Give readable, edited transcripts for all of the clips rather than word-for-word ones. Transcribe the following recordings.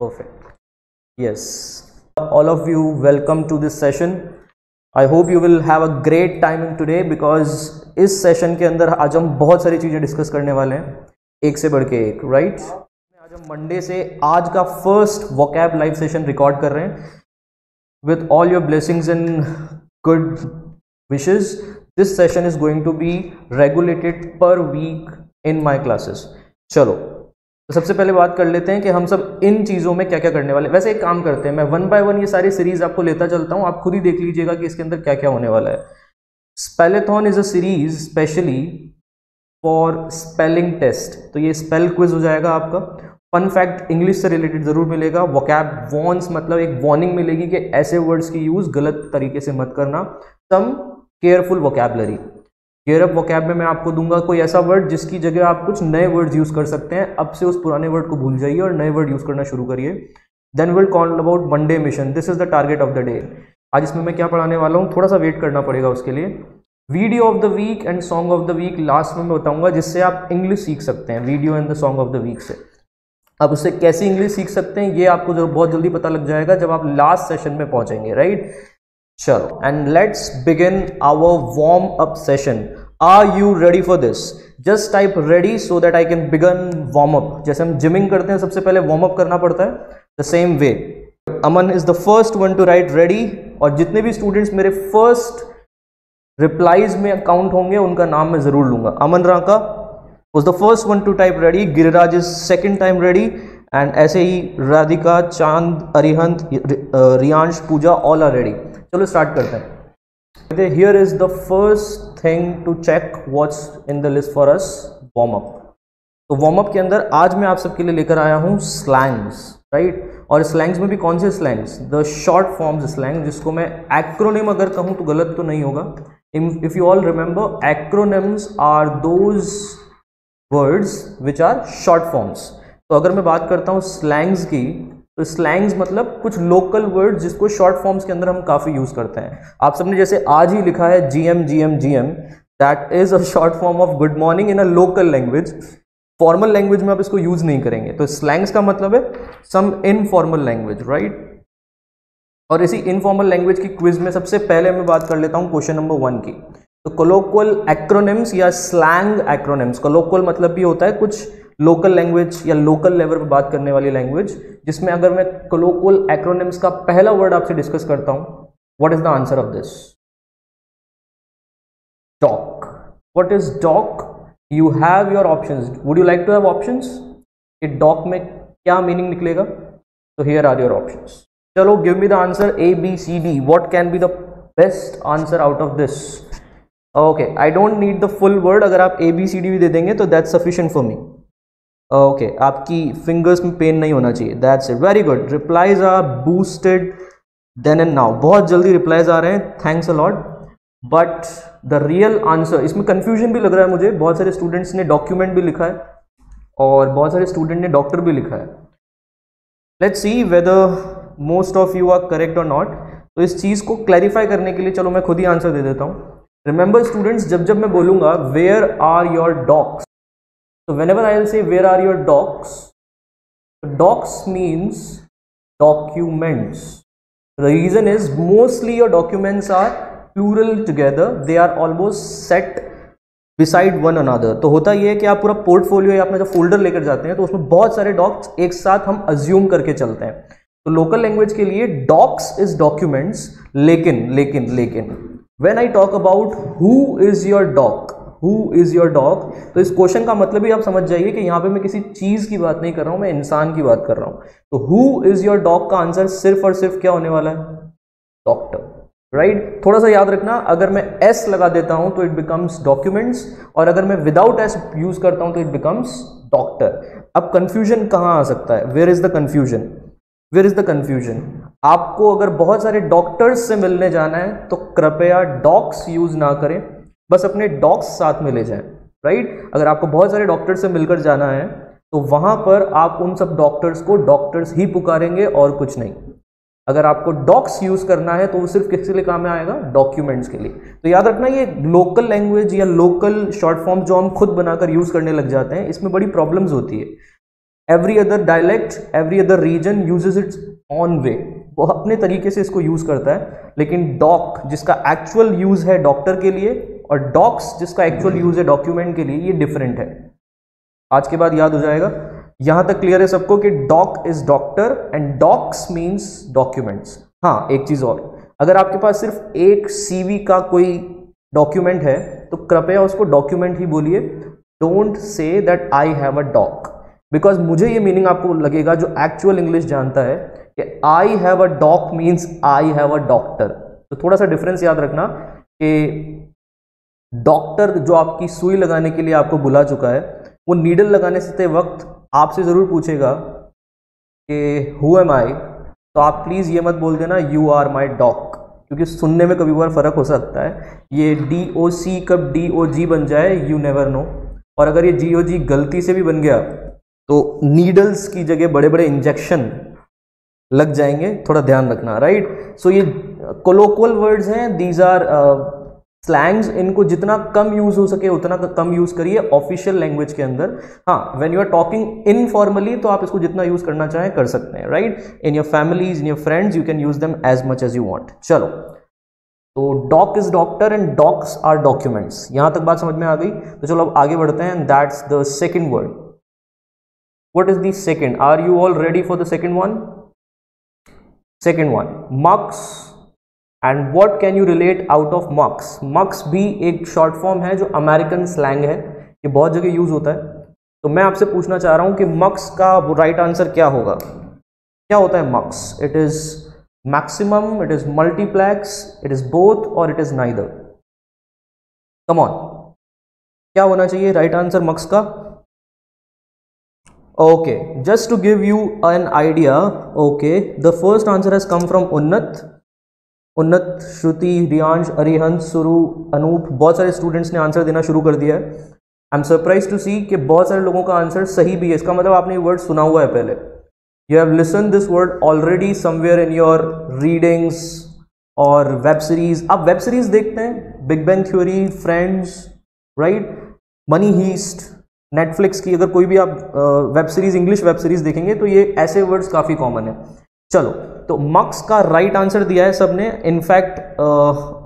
Perfect. Yes. All of you, welcome to this session. I hope you will have a great time in today because इस session के अंदर आज हम बहुत सारी चीज़ें डिस्कस करने वाले हैं, एक से बढ़ के एक, राइट? आज हम मंडे से आज का first vocab live session record कर रहे हैं with all your blessings and good wishes. This session is going to be regulated per week in my classes. चलो तो सबसे पहले बात कर लेते हैं कि हम सब इन चीज़ों में क्या क्या करने वाले हैं। वैसे एक काम करते हैं, मैं वन बाय वन ये सारी सीरीज आपको लेता चलता हूँ, आप खुद ही देख लीजिएगा कि इसके अंदर क्या क्या होने वाला है। Spellathon is a series specially for spelling test, तो ये स्पेल क्विज हो जाएगा आपका। फन फैक्ट इंग्लिश से रिलेटेड जरूर मिलेगा। वोकैब वॉर्न्स मतलब एक वार्निंग मिलेगी कि ऐसे वर्ड्स की यूज गलत तरीके से मत करना। Some careful vocabulary, care up vocab में मैं आपको दूंगा कोई ऐसा वर्ड जिसकी जगह आप कुछ नए वर्ड्स यूज कर सकते हैं। अब से उस पुराने वर्ड को भूल जाइए और नए वर्ड यूज करना शुरू करिए। Then will call about Monday mission, this is the target of the day. आज इसमें मैं क्या पढ़ाने वाला हूँ, थोड़ा सा वेट करना पड़ेगा उसके लिए। Video of the week and song of the week last में मैं बताऊंगा, जिससे आप इंग्लिश सीख सकते हैं video and the song of the week से। अब उससे कैसे इंग्लिश सीख सकते हैं ये आपको जो बहुत जल्दी पता लग जाएगा जब आप लास्ट सेशन में पहुंचेंगे, राइट? चलो, and let's begin our warm up session. Are you ready for this? Just type ready so that I can begin warm up. जैसे हम जिमिंग करते हैं सबसे पहले वार्म अप करना पड़ता है, the same way. Aman is the first one to write ready, और जितने भी स्टूडेंट्स मेरे फर्स्ट रिप्लाईज में काउंट होंगे उनका नाम मैं जरूर लूंगा। अमन राका was the first one to type ready. Giriraj is second time ready, and ऐसे ही राधिका, चांद, अरिहंत, रियांश, पूजा all are ready. चलो स्टार्ट करते हैं। Here is the first thing to check what's in the list for us, warm up. तो warm up के अंदर आज मैं आप सबके लिए लेकर आया हूँ स्लैंग्स, राइट? और स्लैंग्स में भी कौन से slangs? The short forms slang, जिसको मैं एक्रोनिम अगर कहूँ तो गलत तो नहीं होगा। If you all remember, acronyms are those words which are short forms. तो अगर मैं बात करता हूँ स्लैंग्स की, तो स्लैंग्स मतलब कुछ लोकल वर्ड जिसको शॉर्ट फॉर्म्स के अंदर हम काफी यूज करते हैं। आप सबने जैसे आज ही लिखा है GM GM GM, that is a short form of good morning in a local language. Formal language में आप इसको यूज नहीं करेंगे। तो स्लैंग्स का मतलब है सम इनफॉर्मल लैंग्वेज, राइट? और इसी इनफॉर्मल लैंग्वेज की क्विज में सबसे पहले मैं बात कर लेता हूं क्वेश्चन नंबर 1 की। तो कोलोक्वल एक्रोनिम्स या स्लैंग एक्रोनिम्स, कोलोक्वल मतलब भी होता है कुछ लोकल लैंग्वेज या लोकल लेवल पर बात करने वाली लैंग्वेज, जिसमें अगर मैं कोलोक्वल एक्रोनिम्स का पहला वर्ड आपसे डिस्कस करता हूं, what is the answer of this? Doc. What is doc? You have your options. Would you like to have options कि डॉक में क्या मीनिंग निकलेगा? तो हियर आर योर ऑप्शंस। चलो, give me the answer A B C D. What can be the best answer out of this? Okay, I don't need the full word, अगर आप A B C D भी दे देंगे तो that's sufficient for me. Okay, आपकी fingers में pain नहीं होना चाहिए, that's it, very good. Replies are boosted then and now, बहुत जल्दी रिप्लाईज आ रहे हैं, thanks a lot. But the real answer, इसमें कंफ्यूजन भी लग रहा है मुझे, बहुत सारे स्टूडेंट्स ने डॉक्यूमेंट भी लिखा है और बहुत सारे स्टूडेंट ने डॉक्टर भी लिखा है। Let's see whether most of you are correct or not. तो इस चीज़ को क्लैरिफाई करने के लिए चलो मैं खुद ही आंसर दे देता हूँ। रिमेंबर स्टूडेंट्स, जब मैं बोलूँगा where are your dogs, so whenever I will say where are your docs, docs means documents. The reason is mostly your documents are plural together, they are almost set beside one another. तो होता ये है कि आप पूरा portfolio या अपना जो फोल्डर लेकर जाते हैं तो उसमें बहुत सारे डॉक्स एक साथ हम अज्यूम करके चलते हैं। तो लोकल लैंग्वेज के लिए डॉक्स इज डॉक्यूमेंट्स, लेकिन when I talk about who is your doc, who is your dog, तो इस क्वेश्चन का मतलब ही आप समझ जाइए कि यहाँ पे मैं किसी चीज की बात नहीं कर रहा हूं, मैं इंसान की बात कर रहा हूं। तो हु इज योर डॉग का आंसर सिर्फ और सिर्फ क्या होने वाला है? Doctor, right? थोड़ा सा याद रखना, अगर मैं एस लगा देता हूं तो इट बिकम्स डॉक्यूमेंट्स, और अगर मैं विदाउट एस यूज करता हूं तो इट बिकम्स डॉक्टर। अब कंफ्यूजन कहां आ सकता है? Where is the confusion? Where is the confusion? आपको अगर बहुत सारे डॉक्टर्स से मिलने जाना है तो कृपया डॉक्स यूज ना करें, बस अपने डॉग्स साथ में ले जाएं, राइट? अगर आपको बहुत सारे डॉक्टर से मिलकर जाना है तो वहां पर आप उन सब डॉक्टर्स को डॉक्टर्स ही पुकारेंगे और कुछ नहीं। अगर आपको डॉक्स यूज करना है तो वो सिर्फ किसके लिए काम में आएगा? डॉक्यूमेंट्स के लिए। तो याद रखना, ये लोकल लैंग्वेज या लोकल शॉर्ट फॉर्म जो हम खुद बनाकर यूज करने लग जाते हैं, इसमें बड़ी प्रॉब्लम्स होती है। Every other dialect, every other region uses its own way, वो अपने तरीके से इसको यूज करता है। लेकिन डॉक जिसका एक्चुअल यूज है डॉक्टर के लिए और डॉक्स जिसका एक्चुअल यूज है डॉक्यूमेंट के लिए, ये डिफरेंट है। आज के बाद याद हो जाएगा। यहां तक क्लियर है सबको कि doc is doctor and docs means documents. हाँ, एक चीज और, अगर आपके पास सिर्फ एक सीवी का कोई डॉक्यूमेंट है तो कृपया उसको डॉक्यूमेंट ही बोलिए। Don't say that I have a doc, because मुझे ये मीनिंग आपको लगेगा जो एक्चुअल इंग्लिश जानता है कि I have a doc means I have a doctor. तो थोड़ा सा डिफरेंस याद रखना कि डॉक्टर जो आपकी सुई लगाने के लिए आपको बुला चुका है, वो नीडल लगाने से वक्त आपसे ज़रूर पूछेगा कि हु एम आई, तो आप प्लीज़ ये मत बोल देना यू आर माई डॉक, क्योंकि सुनने में कभी बार फ़र्क हो सकता है। ये DOC कब DOG बन जाए, यू नेवर नो। और अगर ये GOG गलती से भी बन गया तो नीडल्स की जगह बड़े बड़े इंजेक्शन लग जाएंगे, थोड़ा ध्यान रखना, राइट। सो ये कोलोक्वल वर्ड्स हैं, दीज आर स्लैंग्स, इनको जितना कम यूज हो सके उतना कम यूज करिए ऑफिशियल लैंग्वेज के अंदर। हाँ, when you are talking informally तो आप इसको जितना यूज करना चाहें कर सकते हैं, right. In your families, in your friends, you can use them as much as you want. चलो, तो doc is doctor and docs are documents. यहां तक बात समझ में आ गई, तो चलो अब आगे बढ़ते हैं। That's the second word. What is the second? Are you all ready for the second one? Second one, mux. And what can you relate out of mux? Mux भी एक शॉर्ट फॉर्म है जो अमेरिकन स्लैंग है, ये बहुत जगह use होता है। तो मैं आपसे पूछना चाह रहा हूं कि मक्स का राइट आंसर क्या होगा? क्या होता है mux? It is maximum, it is multiplex, it is both और it is neither. Come on, क्या होना चाहिए राइट आंसर मक्स का? Okay, just to give you an idea, okay, the first answer has come from Unnat. Unnat, श्रुति, रियांश, अरिहंत, सुरु, अनूप, बहुत सारे students ने answer देना शुरू कर दिया है। I am surprise to see कि बहुत सारे लोगों का आंसर सही भी है। इसका मतलब आपने ये वर्ड सुना हुआ है पहले, you have listen this word already somewhere in your readings और वेब सीरीज। आप वेब सीरीज देखते हैं, big bang theory, friends, right, money heist, Netflix की अगर कोई भी आप web series, English web series देखेंगे तो ये ऐसे वर्ड्स काफी कॉमन है। चलो, तो मक्स का राइट आंसर दिया है सबने। In fact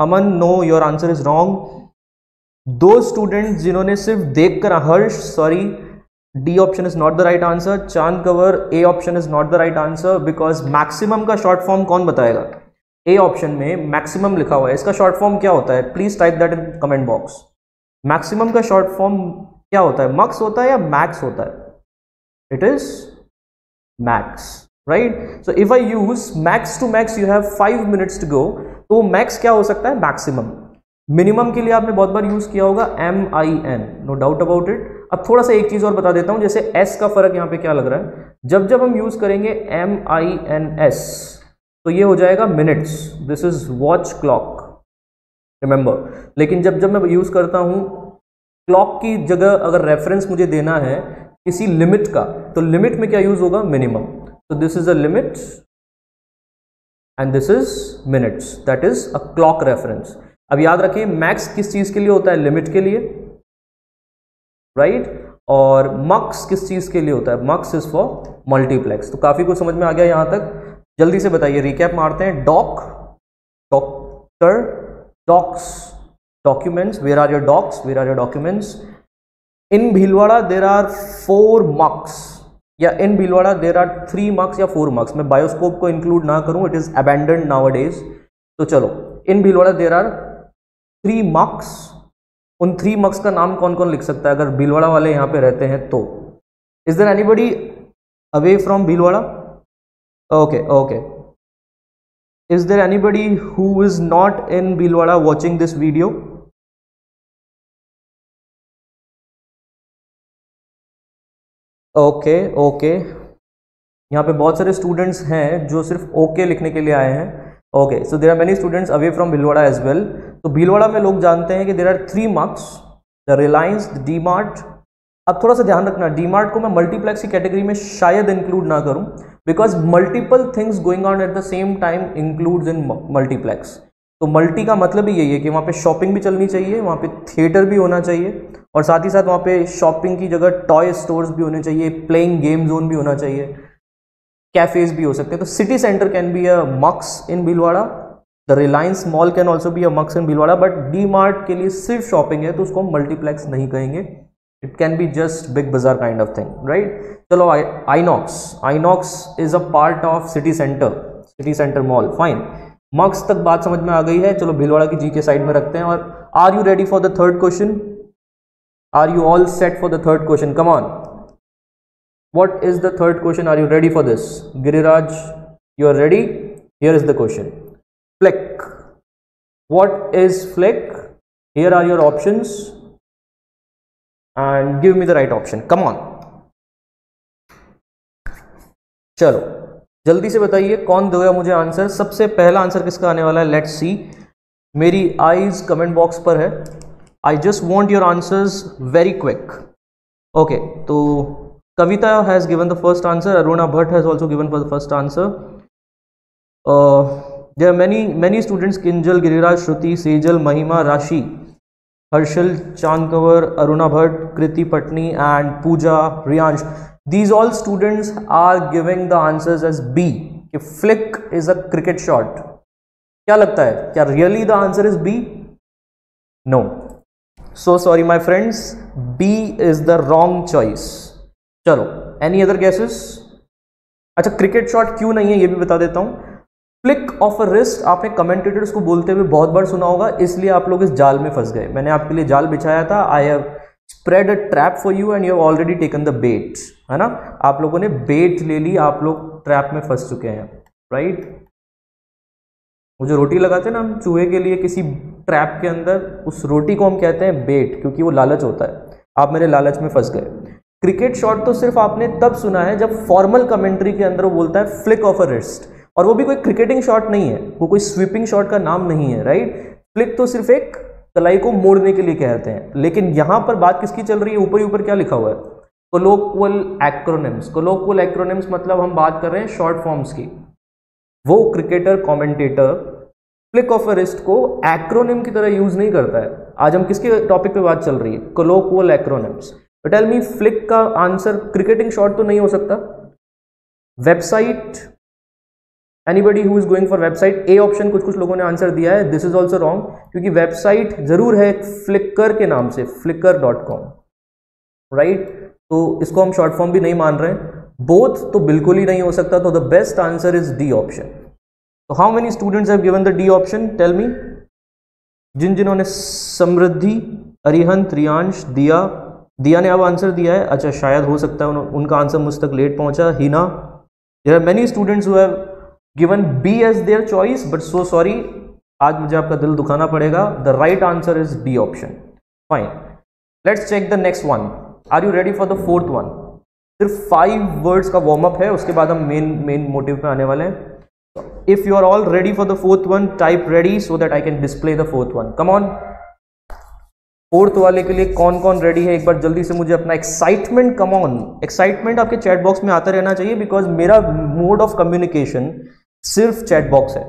Aman, no, your answer is wrong. दो स्टूडेंट्स जिन्होंने सिर्फ देखकर, Harsh, sorry, D option is not the right answer. Chand Kanwar, A option is not the right answer, because maximum का शॉर्ट फॉर्म कौन बताएगा? ए ऑप्शन में मैक्सिमम लिखा हुआ है, इसका शॉर्ट फॉर्म क्या होता है? Please type that in comment box. Maximum का शॉर्ट फॉर्म क्या होता है? मक्स होता है या मैक्स होता है? It is max, right? So if I use max to max, you have 5 minutes to go. तो max क्या हो सकता है? maximum. minimum के लिए आपने बहुत बार यूज किया होगा MIN, no doubt about it. अब थोड़ा सा एक चीज और बता देता हूं, जैसे S का फर्क यहाँ पे क्या लग रहा है, जब जब हम यूज करेंगे MINS तो ये हो जाएगा minutes, this is watch clock, remember. लेकिन जब जब मैं यूज करता हूं क्लॉक की जगह अगर रेफरेंस मुझे देना है किसी लिमिट का, तो लिमिट में क्या यूज होगा? Minimum. So this is a limit and this is minutes, that is a clock reference. अब याद रखिए मैक्स किस चीज के लिए होता है? लिमिट के लिए, राइट? और मक्स किस चीज के लिए होता है? मक्स इज फॉर मल्टीप्लेक्स। तो काफी कुछ समझ में आ गया यहां तक। जल्दी से बताइए, रिकैप मारते हैं। Doc, doctor, docs, documents, where are your docs, where are your documents. In Bhilwara there are 4 mucks, या इन भीलवाड़ा देर आर 3 मक्स या 4 मक्स। मैं बायोस्कोप को इंक्लूड ना करूं, इट इज अबैंडन्ड नाउअडेज। तो चलो, इन भीलवाड़ा देर आर 3 मक्स। उन 3 मक्स का नाम कौन कौन लिख सकता है अगर भीलवाड़ा वाले यहां पे रहते हैं तो? Is there anybody away from Bhilwara? Okay, okay. Is there anybody who is not in Bhilwara watching this video? Okay, okay, यहाँ पे बहुत सारे स्टूडेंट्स हैं जो सिर्फ ओके लिखने के लिए आए हैं। Okay, so there are many students away from Bhilwara as well. तो भीलवाड़ा में लोग जानते हैं कि there are 3 mux, the Reliance, the DMart. अब थोड़ा सा ध्यान रखना, डी मार्ट को मैं मल्टीप्लेक्स की कैटेगरी में शायद इंक्लूड ना करूं, because multiple things going on at the same time includes in multiplex. तो मल्टी का मतलब ही यही है कि वहाँ पे शॉपिंग भी चलनी चाहिए, वहाँ पे थिएटर भी होना चाहिए और साथ ही साथ वहाँ पे शॉपिंग की जगह टॉय स्टोर्स भी होने चाहिए, प्लेइंग गेम जोन भी होना चाहिए, कैफेज भी हो सकते हैं। तो city centre can be a mux in Bhilwara, the Reliance mall can also be a mux in Bhilwara, but DMart के लिए सिर्फ शॉपिंग है तो उसको हम मल्टीप्लेक्स नहीं कहेंगे, it can be just Big Bazaar kind of thing, right. चलो INOX is a part of city centre mall, fine. Mux तक बात समझ में आ गई है, चलो भीलवाड़ा की जी के साइड में रखते हैं। और are you ready for the third question? Are you all set for the third question? Come on. What is the third question? Are you ready for this? Giriraj, you are ready? Here is the question. Flick. What is flick? Here are your options. And give me the right option. Come on. चलो जल्दी से बताइए कौन देगा मुझे answer. सबसे पहला answer किसका आने वाला है? लेट्स सी। मेरी आईज कमेंट बॉक्स पर है। I just want your answers very quick. Okay, so Kavita has given the first answer. Aruna Bhatt has also given for the first answer. There are many students: Kinjal, Giriraj, Shruti, Sejal, Mahima, Rashi, Harshal, Chandkavar, Aruna Bhatt, Kriti Patni, and Pooja, Riyansh. These all students are giving the answers as B. If flick is a cricket shot. क्या लगता है? क्या really the answer is B? No. So sorry my friends, B is the wrong choice. चलो, any other guesses? अच्छा, cricket shot क्यों नहीं है ये भी बता देता हूँ। फ्लिक ऑफ अ रिस्ट आपने कमेंटेटर्स को बोलते हुए बहुत बार सुना होगा, इसलिए आप लोग इस जाल में फंस गए। मैंने आपके लिए जाल बिछाया था, I have spread a trap for you and you have already taken the bait, है ना। आप लोगों ने बेट ले ली, आप लोग ट्रैप में फंस चुके हैं, राइट। वो जो रोटी लगाते हैं ना हम चूहे के लिए किसी ट्रैप के अंदर, उस रोटी को हम कहते हैं बेट, क्योंकि वो लालच होता है। आप मेरे लालच में फंस गए। क्रिकेट शॉट तो सिर्फ आपने तब सुना है जब फॉर्मल कमेंट्री के अंदर वो बोलता है फ्लिक ऑफ अ रिस्ट, और वो भी कोई क्रिकेटिंग शॉट नहीं है, वो कोई स्वीपिंग शॉट का नाम नहीं है, राइट। फ्लिक तो सिर्फ एक कलाई को मोड़ने के लिए कहते हैं। लेकिन यहां पर बात किसकी चल रही है? ऊपर ऊपर क्या लिखा हुआ है? कोलोक्वल एक्रोनिम्स। कोलोक्वल एक्रोनिम्स मतलब हम बात कर रहे हैं शॉर्ट फॉर्म्स की। वो cricketer commentator flick of a wrist को एक्रोनिम की तरह यूज नहीं करता है। आज हम किसके टॉपिक पे बात चल रही है? कोलोक्वल एक्रोनिम्स। टेल मी, फ्लिक का आंसर क्रिकेटिंग शॉट तो नहीं हो सकता। Website, anybody who is going for website? A option कुछ लोगों ने आंसर दिया है, दिस इज ऑल्सो रॉन्ग, क्योंकि वेबसाइट जरूर है फ्लिकर के नाम से, flickr.com, राइट। तो इसको हम शॉर्ट फॉर्म भी नहीं मान रहे हैं। बोथ तो बिल्कुल ही नहीं हो सकता, तो the best answer is D option. तो how many students have given the D option? Tell me. जिन्होंने समृद्धि, अरिहंत, रियांश, दिया ने अब आंसर दिया है। अच्छा, शायद हो सकता है उनका आंसर मुझ तक लेट पहुंचा। Heena, there are many students who have given B as their choice, but so sorry, आज मुझे आपका दिल दुखाना पड़ेगा। The right answer is D option. Fine, let's check the next one. Are you ready for the fourth one? सिर्फ 5 words का warm up है, उसके बाद हम मेन मोटिव पे आने वाले हैं। If you are all ready for the fourth one, type ready so that I can display the fourth one. Come on. Fourth वाले के लिए कौन कौन रेडी है? एक बार जल्दी से मुझे अपना एक्साइटमेंट, कम ऑन, एक्साइटमेंट आपके चैट बॉक्स में आता रहना चाहिए, बिकॉज मेरा मोड ऑफ कम्युनिकेशन सिर्फ चैट बॉक्स है।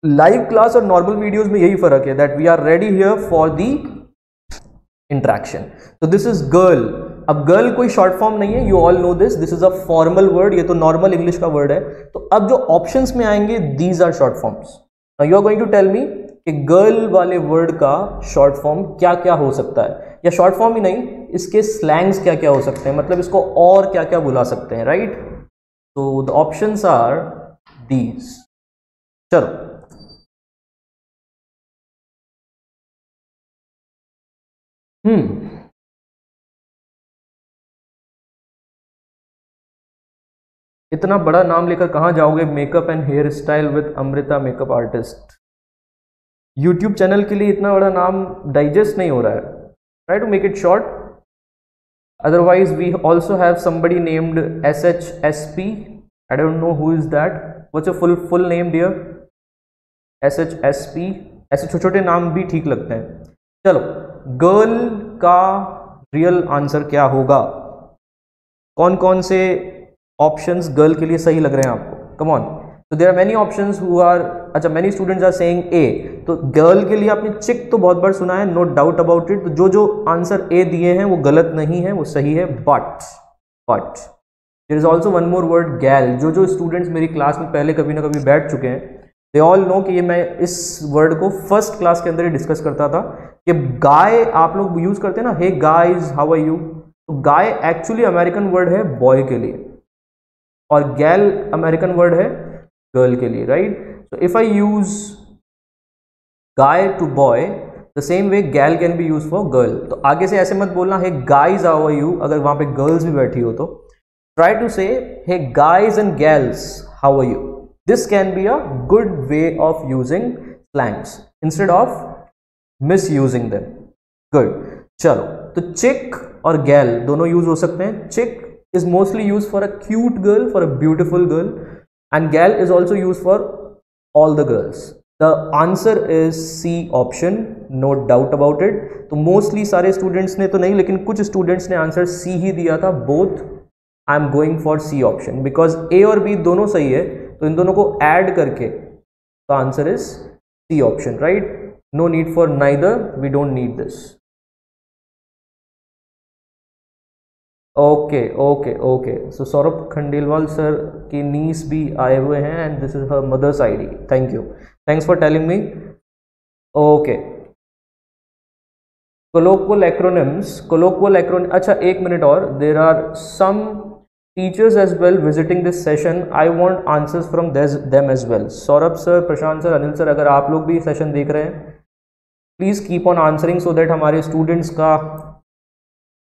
लाइव क्लास और नॉर्मल वीडियोस में यही फर्क है, that we are ready here for the interaction. तो दिस इज गर्ल। अब गर्ल कोई शॉर्ट फॉर्म नहीं है, you all know this, this is a formal word, ये तो नॉर्मल इंग्लिश का वर्ड है। तो अब जो ऑप्शंस में आएंगे, these are short forms. You are going to tell me कि गर्ल वाले वर्ड का शॉर्ट फॉर्म क्या क्या हो सकता है, या शॉर्ट फॉर्म ही नहीं, इसके स्लैंग्स क्या क्या हो सकते हैं, मतलब इसको और क्या क्या बुला सकते हैं, राइट। तो द ऑप्शंस आर दीज। चलो, इतना बड़ा नाम लेकर कहाँ जाओगे? Makeup and hair style with Amrita makeup artist. YouTube channel के लिए इतना बड़ा नाम डाइजेस्ट नहीं हो रहा है। Try to make it short, otherwise we also have somebody named SHSP। I don't know who is that. What's your full name dear? SHSP। ऐसे छोटे छोटे नाम भी ठीक लगते हैं। चलो, गर्ल का रियल आंसर क्या होगा? कौन कौन से ऑप्शंस गर्ल के लिए सही लग रहे हैं आपको? Come on. So there are many options who are, अच्छा many students are saying A, तो गर्ल के लिए आपने चिक तो बहुत बार सुना है, नो डाउट अबाउट इट, तो जो आंसर A दिए हैं वो गलत नहीं है, वो सही है, but there is also one more word gal. जो स्टूडेंट्स मेरी क्लास में पहले कभी ना कभी बैठ चुके हैं, दे ऑल नो कि ये मैं इस वर्ड को फर्स्ट क्लास के अंदर ही डिस्कस करता था कि गाय आप लोग यूज करते हैं ना, hey guys how are you, तो गाय एक्चुअली अमेरिकन वर्ड है बॉय के लिए और गैल अमेरिकन वर्ड है गर्ल के लिए, right. So if I use guy to boy the same way gal can be use for girl. तो आगे से ऐसे मत बोलना hey guys how are you अगर वहां पे गर्ल्स भी बैठी हो तो, try to say hey guys and girls how are you. This can be a good way of using slangs instead of misusing them. Good. चलो, तो chick और gal दोनों यूज हो सकते हैं। Chick is mostly used for a cute girl, for a beautiful girl, and gal is also used for all the girls. The answer is C option, no doubt about it. तो mostly सारे students ने तो नहीं, लेकिन कुछ students ने answer C ही दिया था। Both I am going for C option because A और B दोनों सही है, तो इन दोनों को ऐड करके तो answer is C option, right. No need for neither, we don't need this. Okay okay okay, so Saurabh Khandelwal sir की नीस भी आए हुए हैं and this is her mother's ID. Thank you, thanks for telling me. Okay, colloquial acronym, अच्छा एक minute और, there are some teachers as well visiting this session. I want answers from them as well. Saurabh sir, Prashant sir, Anil sir, अगर आप लोग भी session देख रहे हैं please keep on answering so that हमारे स्टूडेंट्स का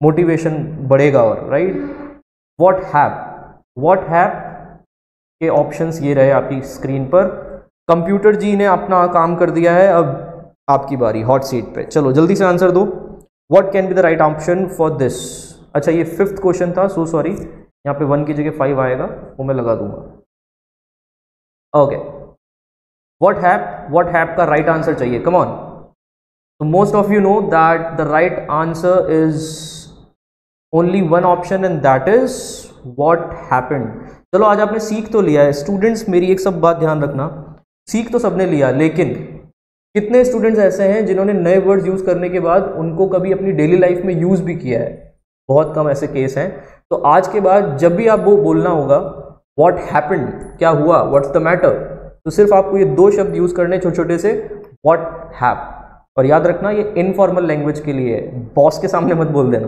मोटिवेशन बढ़ेगा। और राइट, व्हाट हैप के ऑप्शंस ये रहे आपकी स्क्रीन पर। कंप्यूटर जी ने अपना काम कर दिया है, अब आपकी बारी हॉट सीट पे। चलो जल्दी से आंसर दो, what can be the right option for this. अच्छा ये 5th क्वेश्चन था, सो सॉरी, यहाँ पे 1 की जगह 5 आएगा, वो मैं लगा दूंगा। ओके, व्हाट हैप का राइट आंसर चाहिए, कम ऑन। तो most of you know that the right answer is only one option and that is what happened. चलो आज आपने सीख तो लिया है स्टूडेंट्स, मेरी एक सब बात ध्यान रखना, सीख तो सबने लिया, लेकिन कितने स्टूडेंट्स ऐसे हैं जिन्होंने नए वर्ड्स यूज करने के बाद उनको कभी अपनी डेली लाइफ में यूज भी किया है? बहुत कम ऐसे केस हैं। तो आज के बाद जब भी आप वो बोलना होगा व्हाट हैपेंड, क्या हुआ, व्हाट्स द मैटर, तो सिर्फ आपको ये 2 शब्द यूज करने छोटे छोटे से, व्हाट हैप। और याद रखना ये इनफॉर्मल लैंग्वेज के लिए है, बॉस के सामने मत बोल देना।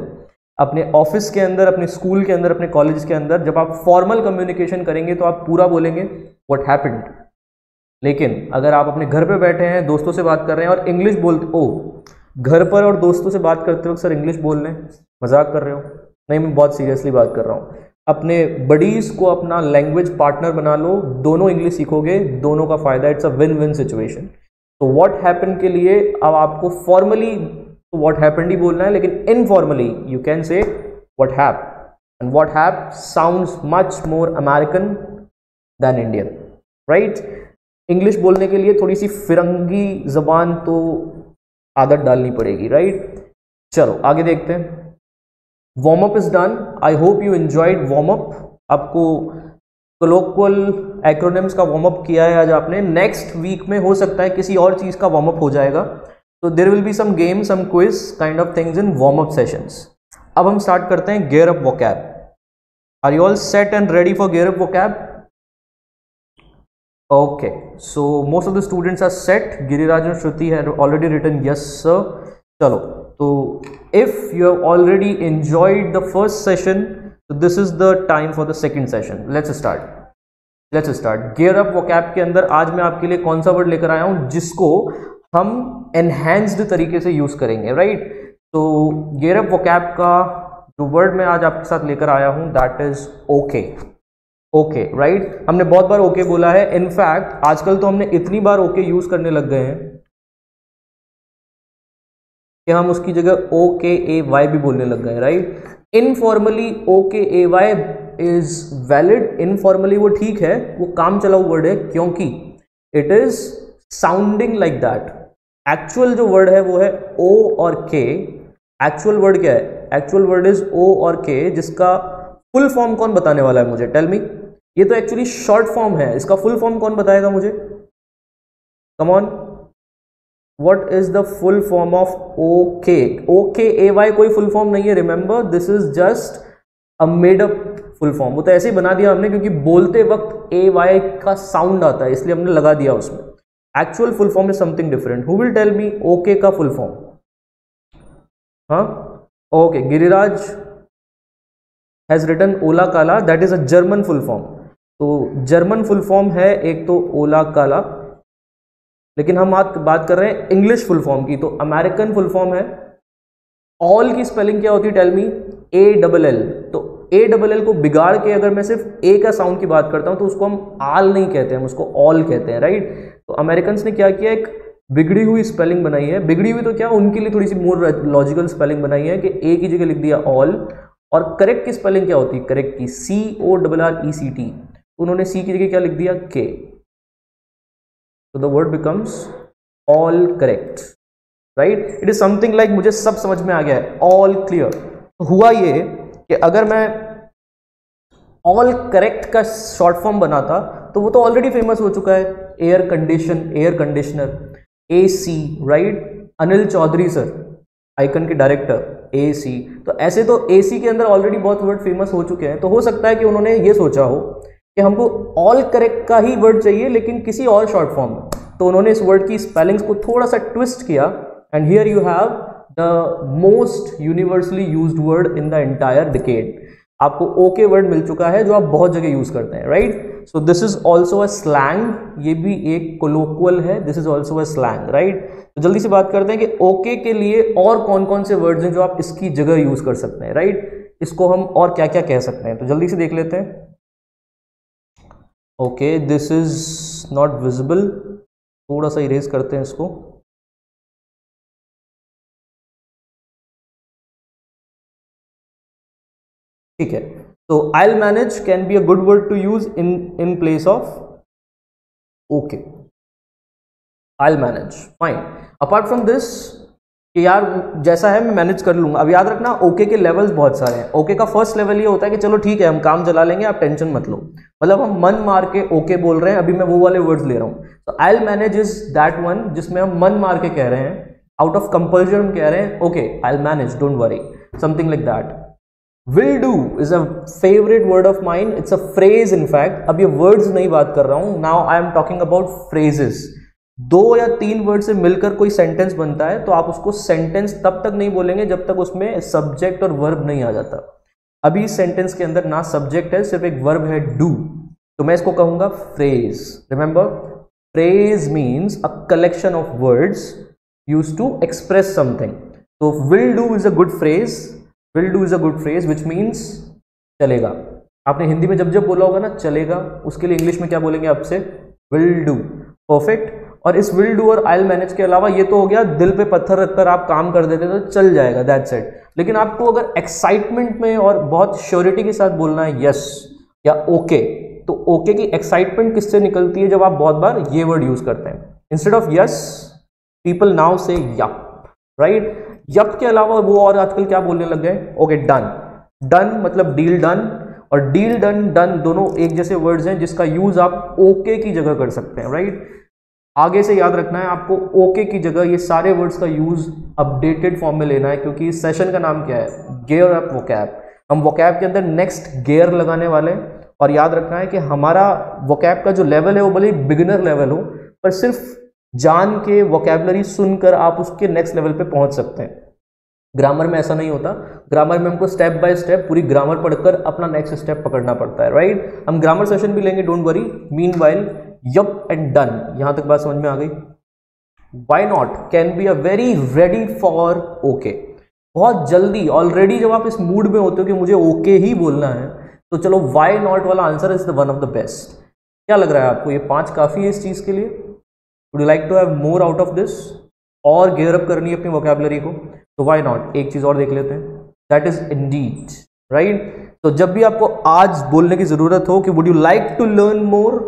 अपने ऑफिस के अंदर, अपने स्कूल के अंदर, अपने कॉलेज के अंदर जब आप फॉर्मल कम्युनिकेशन करेंगे तो आप पूरा बोलेंगे व्हाट हैपेंड। लेकिन अगर आप अपने घर पे बैठे हैं, दोस्तों से बात कर रहे हैं और इंग्लिश बोलते, ओ घर पर और दोस्तों से बात करते वक्त सर इंग्लिश बोल रहे हैं, मजाक कर रहे हो? नहीं, मैं बहुत सीरियसली बात कर रहा हूँ। अपने बडीज को अपना लैंग्वेज पार्टनर बना लो, दोनों इंग्लिश सीखोगे, दोनों का फायदा, it's a win win situation. तो व्हाट हैपन के लिए अब आपको फॉर्मली तो व्हाट हैपेंड ही बोलना है, लेकिन informally you can say what hap, and what hap sounds much more American than Indian, right. English बोलने के लिए थोड़ी सी फिरंगी जबान तो आदत डालनी पड़ेगी, राइट। चलो आगे देखते हैं। Warm up is done, I hope you enjoyed warm up. आपको कोलोक्वल एक्रोनिम्स का वार्म अप किया है आज आपने। नेक्स्ट वीक में हो सकता है किसी और चीज का वार्म अप हो जाएगा, तो there will be some game, some quiz kind of things in warm up sessions. अब हम स्टार्ट करते हैं gear up vocab. Are you all set and ready for gear up vocab? Okay, so most of the students are set. Giriraj and Shruti had already written yes sir. Chalo, so if you have already enjoyed the first session, so this is the time for the second session. Let's start. Gear up vocab के अंदर आज मैं आपके लिए कौन सा word लेकर आया हूँ जिसको हम enhanced तरीके से यूज करेंगे, right? तो gear up vocab का जो वर्ड मैं आज आपके साथ लेकर आया हूँ that is okay. Okay right, हमने बहुत बार ओके बोला है। इनफैक्ट आजकल तो हमने इतनी बार ओके यूज करने लग गए हैं कि हम उसकी जगह ओके ए वाई भी बोलने लग गए, right. Informally okay A Y is valid, informally वो ठीक है, वो काम चलाऊ वर्ड है क्योंकि it is sounding like that. Actual जो वर्ड है वो है ओ और के। एक्चुअल वर्ड क्या है? एक्चुअल वर्ड इज ओ और के, जिसका फुल फॉर्म कौन बताने वाला है मुझे? Tell me. ये तो एक्चुअली शॉर्ट फॉर्म है, इसका फुल फॉर्म कौन बताएगा मुझे? Come on, what is the full form of okay? Okay A Y कोई फुल फॉर्म नहीं है, remember this is just a made up full form. वो तो ऐसे ही बना दिया हमने क्योंकि बोलते वक्त ए वाई का साउंड आता है इसलिए हमने लगा दिया उसमें। Actual full form is something different. Who will tell me okay का फुल फॉर्म? हाँ, ओके, गिरिराज हैज रिटन ओला काला, that is a German full form. तो जर्मन फुल फॉर्म है एक तो ओला काला, लेकिन हम बात कर रहे हैं इंग्लिश फुल फॉर्म की। तो अमेरिकन फुल फॉर्म है ऑल की स्पेलिंग क्या होती है? Tell me. A double L. तो ए डबल एल को बिगाड़ के अगर मैं सिर्फ ए का साउंड की बात करता हूं तो उसको हम आल नहीं कहते, हम उसको ऑल कहते हैं, राइट? तो अमेरिकन ने क्या किया, एक बिगड़ी हुई स्पेलिंग बनाई है। बिगड़ी हुई तो क्या, उनके लिए थोड़ी सी मोर लॉजिकल स्पेलिंग बनाई है कि ए की जगह लिख दिया ऑल, और करेक्ट की स्पेलिंग क्या होती है? करेक्ट की CORRECT, उन्होंने सी की जगह क्या लिख दिया? के। तो the word becomes all correct, right? It is something like, मुझे सब समझ में आ गया है, ऑल क्लियर। तो हुआ ये कि अगर मैं ऑल करेक्ट का शॉर्ट फॉर्म बनाता तो वो तो ऑलरेडी फेमस हो चुका है, air condition, air conditioner, AC, right? Anil Chaudhary sir, icon के डायरेक्टर, AC। तो ऐसे तो AC के अंदर ऑलरेडी बहुत वर्ड फेमस हो चुके हैं। तो हो सकता है कि उन्होंने ये सोचा हो कि हमको ऑल करेक्ट का ही वर्ड चाहिए लेकिन किसी और शॉर्ट फॉर्म में, तो उन्होंने इस वर्ड की स्पेलिंग्स को थोड़ा सा ट्विस्ट किया, and here you have the most universally used word in the entire decade. आपको ओके वर्ड मिल चुका है जो आप बहुत जगह यूज करते हैं, right? So this is also a slang, ये भी एक कोलोक्वल है, this is also a slang, right? तो जल्दी से बात करते हैं कि ओके के लिए और कौन कौन से वर्ड्स हैं जो आप इसकी जगह यूज कर सकते हैं, राइट? इसको हम और क्या क्या कह सकते हैं, तो जल्दी से देख लेते हैं। Okay, this is not visible, थोड़ा सा इरेज करते हैं इसको। ठीक है, तो I'll manage can be a good word to use in place of okay. I'll manage, fine. Apart from this कि यार जैसा है मैं मैनेज कर लूंगा। अब याद रखना ओके के लेवल्स बहुत सारे हैं। ओके का फर्स्ट लेवल ये होता है कि चलो ठीक है हम काम चला लेंगे, आप टेंशन मत लो, मतलब हम मन मार के ओके बोल रहे हैं। अभी मैं वो वाले वर्ड्स ले रहा हूँ। तो I'll manage is that one जिसमें हम मन मार के कह रहे हैं, आउट ऑफ कंपल्जन हम कह रहे हैं okay I'll manage, don't worry, something like that. Will do is a favorite word of mine. It's a phrase in fact. अब ये words नहीं बात कर रहा हूँ. Now I am talking about phrases. 2 या 3 वर्ड से मिलकर कोई सेंटेंस बनता है तो आप उसको सेंटेंस तब तक नहीं बोलेंगे जब तक उसमें सब्जेक्ट और वर्ब नहीं आ जाता। अभी सेंटेंस के अंदर ना सब्जेक्ट है, सिर्फ एक वर्ब है डू, तो मैं इसको कहूंगा phrase. Remember, phrase means a collection of words used to express something. तो will do is a good phrase, will do is a good phrase which means चलेगा। आपने हिंदी में जब जब बोला होगा ना चलेगा, उसके लिए इंग्लिश में क्या बोलेंगे आपसे? Will do. परफेक्ट। और इस विल डू और आइल मैनेज के अलावा ये तो हो गया दिल पे पत्थर रखकर आप काम कर देते तो चल जाएगा, दैट्स इट। लेकिन आपको अगर एक्साइटमेंट में और बहुत श्योरिटी के साथ बोलना है यस या ओके, तो ओके की एक्साइटमेंट किससे निकलती है? जब आप बहुत बार ये वर्ड यूज करते हैं। Instead of yes people now से यप, राइट? यप के अलावा वो और आजकल क्या बोलने लग गए? Okay done. डन मतलब डील डन, और डील डन डन दोनों एक जैसे वर्ड्स हैं जिसका यूज आप ओके की जगह कर सकते हैं, राइट? आगे से याद रखना है आपको, ओके की जगह ये सारे वर्ड्स का यूज अपडेटेड फॉर्म में लेना है, क्योंकि इस सेशन का नाम क्या है? Gear up vocab. हम वोकैब के अंदर नेक्स्ट गियर लगाने वाले हैं, और याद रखना है कि हमारा वोकैब का जो लेवल है वो भले बिगिनर लेवल हो, पर सिर्फ जान के वोकैबलरी सुनकर आप उसके नेक्स्ट लेवल पे पहुंच सकते हैं। ग्रामर में ऐसा नहीं होता। ग्रामर में हमको स्टेप बाय स्टेप पूरी ग्रामर पढ़कर अपना नेक्स्ट स्टेप पकड़ना पड़ता है, राइट? हम ग्रामर सेशन भी लेंगे, don't worry. Meanwhile yup and done, यहां तक बात समझ में आ गई? Why not can be a very ready for okay. बहुत जल्दी, ऑलरेडी जब आप इस मूड में होते हो कि मुझे ओके ही बोलना है, तो चलो व्हाई नॉट वाला answer is the one of the best. क्या लग रहा है आपको, ये 5 काफी है इस चीज के लिए? Would you like to have more out of this? और गियर अप करनी है अपनी वोकैबुलरी को, तो व्हाई नॉट एक चीज और देख लेते हैं, दैट इज इंडीड, राइट? तो जब भी आपको आज बोलने की जरूरत हो कि would you like to learn more,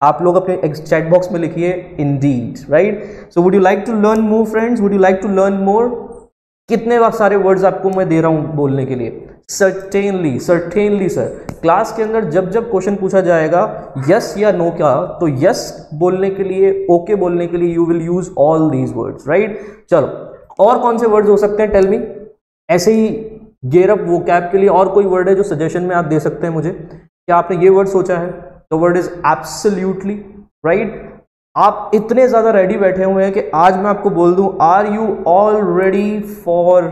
आप लोग अपने चैट बॉक्स में लिखिए indeed, right? So would you like to learn more friends, would you like to learn more? कितने सारे वर्ड्स आपको मैं दे रहा हूं बोलने के लिए? Certainly, certainly sir. क्लास के अंदर जब जब क्वेश्चन पूछा जाएगा यस या नो का, तो यस बोलने के लिए, ओके बोलने के लिए you will use all these words, right. चलो, और कौन से वर्ड्स हो सकते हैं, टेल मी। ऐसे ही गेयर अप वोकैब के लिए और कोई वर्ड है जो सजेशन में आप दे सकते हैं मुझे? क्या आपने ये वर्ड सोचा है? The word is absolutely, right. आप इतने ज्यादा रेडी बैठे हुए हैं कि आज मैं आपको बोल दूं, are you all ready for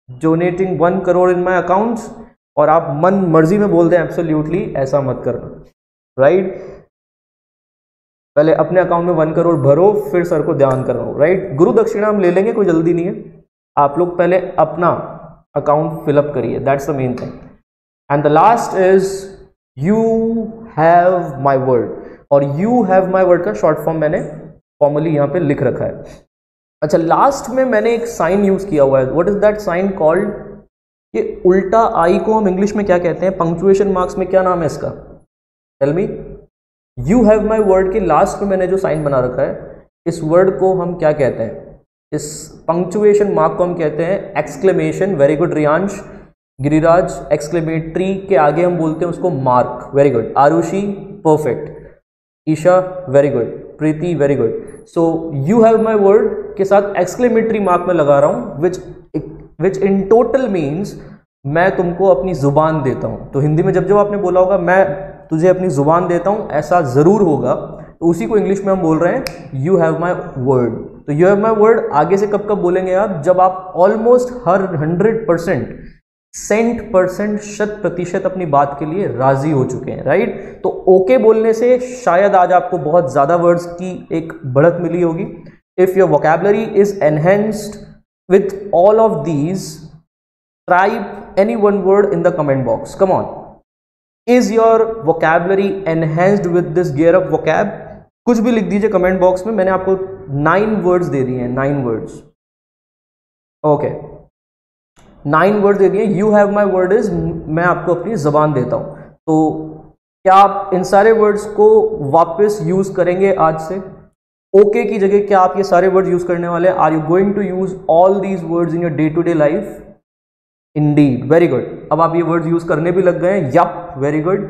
donating 1 crore in my account? और आप मन मर्जी में बोल दें एब्सोल्यूटली, ऐसा मत करना, राइट। पहले अपने अकाउंट में 1 करोड़ भरो, फिर सर को ध्यान करो, राइट। गुरु दक्षिणा हम ले लेंगे, कोई जल्दी नहीं है। आप लोग पहले अपना अकाउंट फिलअप करिए, that's the main thing. And the last is you have my word, और यू हैव माई वर्ड का शॉर्ट फॉर्म मैंने फॉर्मली यहां पे लिख रखा है। अच्छा, लास्ट में मैंने एक साइन यूज किया हुआ है, what is that sign called? ये उल्टा आई को हम इंग्लिश में क्या कहते हैं? पंक्चुएशन मार्क्स में क्या नाम है इसका? Tell me. You have my word के लास्ट में मैंने जो साइन बना रखा है, इस वर्ड को हम क्या कहते हैं? इस पंक्चुएशन मार्क को हम कहते हैं exclamation. Very good Riyansh. Giriraj, exclamatory के आगे हम बोलते हैं उसको mark. Very good. Aarushi, perfect. Isha, very good. Preeti, very good. So you have my word के साथ एक्सक्लेमेटरी मार्क में लगा रहा हूं, विच इन टोटल मीन्स मैं तुमको अपनी जुबान देता हूं। तो हिंदी में जब जब आपने बोला होगा मैं तुझे अपनी जुबान देता हूं, ऐसा जरूर होगा, तो उसी को इंग्लिश में हम बोल रहे हैं यू हैव माई वर्ड। तो यू हैव माई वर्ड आगे से कब कब बोलेंगे आप? जब आप ऑलमोस्ट हर 100% 100% शत प्रतिशत अपनी बात के लिए राजी हो चुके हैं, राइट। तो ओके बोलने से शायद आज आपको बहुत ज्यादा वर्ड्स की एक बढ़त मिली होगी। If your vocabulary is enhanced with all of these, type any one word in the comment box. Come on, is your vocabulary enhanced with this gear up vocab? कुछ भी लिख दीजिए कमेंट बॉक्स में। मैंने आपको 9 वर्ड्स दे दिए हैं, 9 words. Okay, 9 word दे दिए। You have my word is मैं आपको अपनी जबान देता हूं। तो क्या आप इन सारे वर्ड्स को वापस यूज करेंगे आज से? ओके की जगह क्या आप ये सारे वर्ड्स यूज करने वाले हैं? Are you going to use all these words in your day to day life? Indeed, very good. अब आप ये वर्ड्स यूज करने भी लग गए हैं। Yup, very good.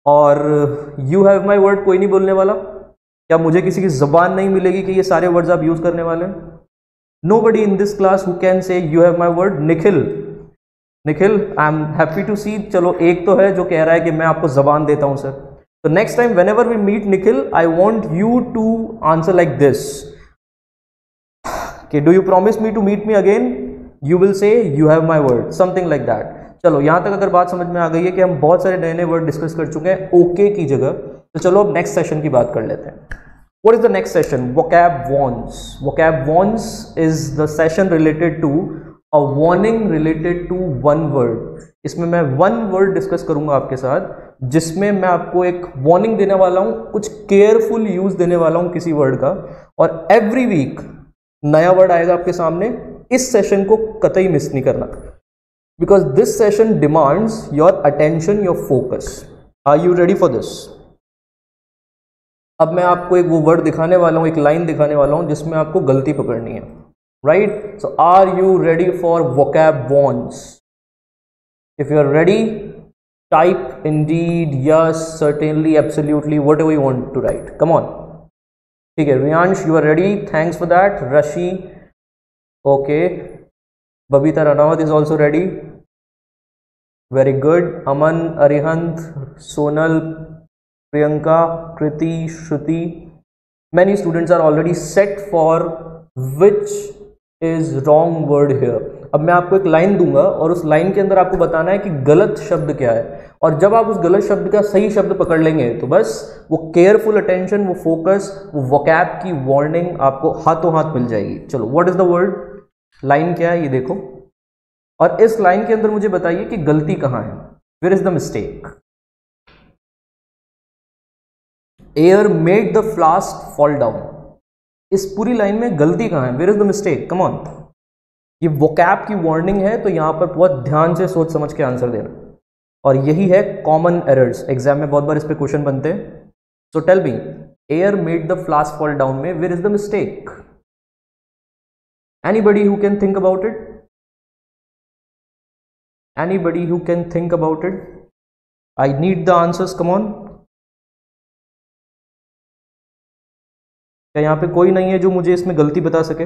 और यू हैव माई वर्ड कोई नहीं बोलने वाला? क्या मुझे किसी की जबान नहीं मिलेगी कि ये सारे वर्ड्स आप यूज करने वाले हैं? Nobody in this class who can say you have my word? Nikhil, Nikhil, I am happy to see. चलो, एक तो है जो कह रहा है कि मैं आपको जबान देता हूं सर। तो next time whenever we meet Nikhil, I want you to answer like this कि do you promise me to meet me again? You will say you have my word, something like that. चलो, यहां तक अगर बात समझ में आ गई है कि हम बहुत सारे नए नए वर्ड डिस्कस कर चुके हैं ओके की जगह, तो चलो अब नेक्स्ट सेशन की बात कर लेते हैं। What is the next session? Vocab warns. Vocab warns is the session related to a warning related to one word. इसमें मैं one word डिस्कस करूंगा आपके साथ, जिसमें मैं आपको एक वार्निंग देने वाला हूं, कुछ केयरफुल यूज देने वाला हूं किसी वर्ड का, और एवरी वीक नया वर्ड आएगा आपके सामने। इस सेशन को कतई मिस नहीं करना, because this session demands your attention, your focus. Are you ready for this? अब मैं आपको एक वो वर्ड दिखाने वाला हूं, एक लाइन दिखाने वाला हूं जिसमें आपको गलती पकड़नी है, right. So are you ready for vocab once? If you are ready, type indeed, yes, certainly, absolutely, whatever you want to write. Come on, ठीक है। Riyansh, you are ready, thanks for that. Rashi, okay. Babita Ranawat is also ready, very good. Aman, Arihant, Sonal, Priyanka, Kriti, Shruti, many students are already set for which is wrong word here. अब मैं आपको एक line दूंगा और उस line के अंदर आपको बताना है कि गलत शब्द क्या है, और जब आप उस गलत शब्द का सही शब्द पकड़ लेंगे तो बस वो केयरफुल अटेंशन, वो फोकस, वो वोकैब की वार्निंग आपको हाथों हाथ मिल जाएगी। चलो, what is the word? Line क्या है ये देखो, और इस लाइन के अंदर मुझे बताइए कि गलती कहां है। Where is the mistake? Air made the flask fall down. इस पूरी लाइन में गलती कहां है? Where is the mistake? Come on. ये वोकैब की वार्निंग है, तो यहां पर बहुत ध्यान से सोच समझ के आंसर देना, और यही है कॉमन एरर्स। एग्जाम में बहुत बार इस पे क्वेश्चन बनते हैं। So tell me, air made the flask fall down में where is the mistake? Anybody who can think about it? Anybody who can think about it? I need the answers, come on. क्या यहाँ पे कोई नहीं है जो मुझे इसमें गलती बता सके?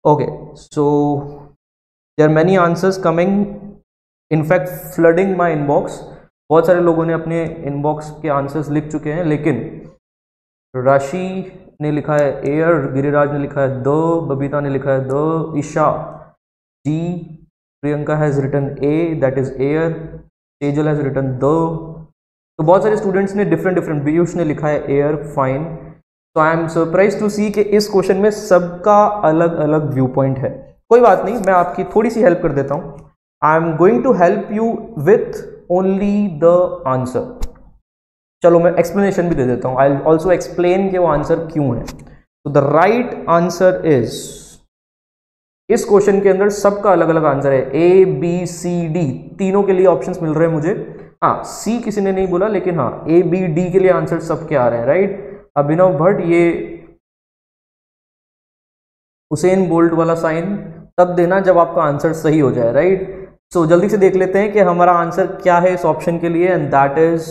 Okay, so there are many answers coming, in fact flooding my inbox. बहुत सारे लोगों ने अपने इनबॉक्स के आंसर्स लिख चुके हैं, लेकिन राशि ने लिखा है एयर, गिरिराज ने लिखा है द, बबीता ने लिखा है the, Isha D, Priyanka has written A, that is air, Tejal has written the. तो बहुत सारे स्टूडेंट्स ने डिफरेंट, पीयूष ने लिखा है एयर, फाइन. तो I am surprise to see कि इस क्वेश्चन में सबका अलग अलग व्यू पॉइंट है. कोई बात नहीं, मैं आपकी थोड़ी सी हेल्प कर देता हूं. I am going to help you with only the answer. चलो मैं एक्सप्लेनेशन भी दे देता हूं. आई ऑल्सो एक्सप्लेन कि वो आंसर क्यों है. तो द राइट आंसर इज, इस क्वेश्चन के अंदर सबका अलग अलग आंसर है. ए बी सी डी तीनों के लिए ऑप्शंस मिल रहे हैं मुझे. हाँ, सी किसी ने नहीं बोला, लेकिन हाँ ए बी डी के लिए आंसर सबके आ रहे हैं. राइट, अभिनव भट्ट, ये हुसैन बोल्ट वाला साइन तब देना जब आपका आंसर सही हो जाए. राइट, सो जल्दी से देख लेते हैं कि हमारा आंसर क्या है इस ऑप्शन के लिए, and that is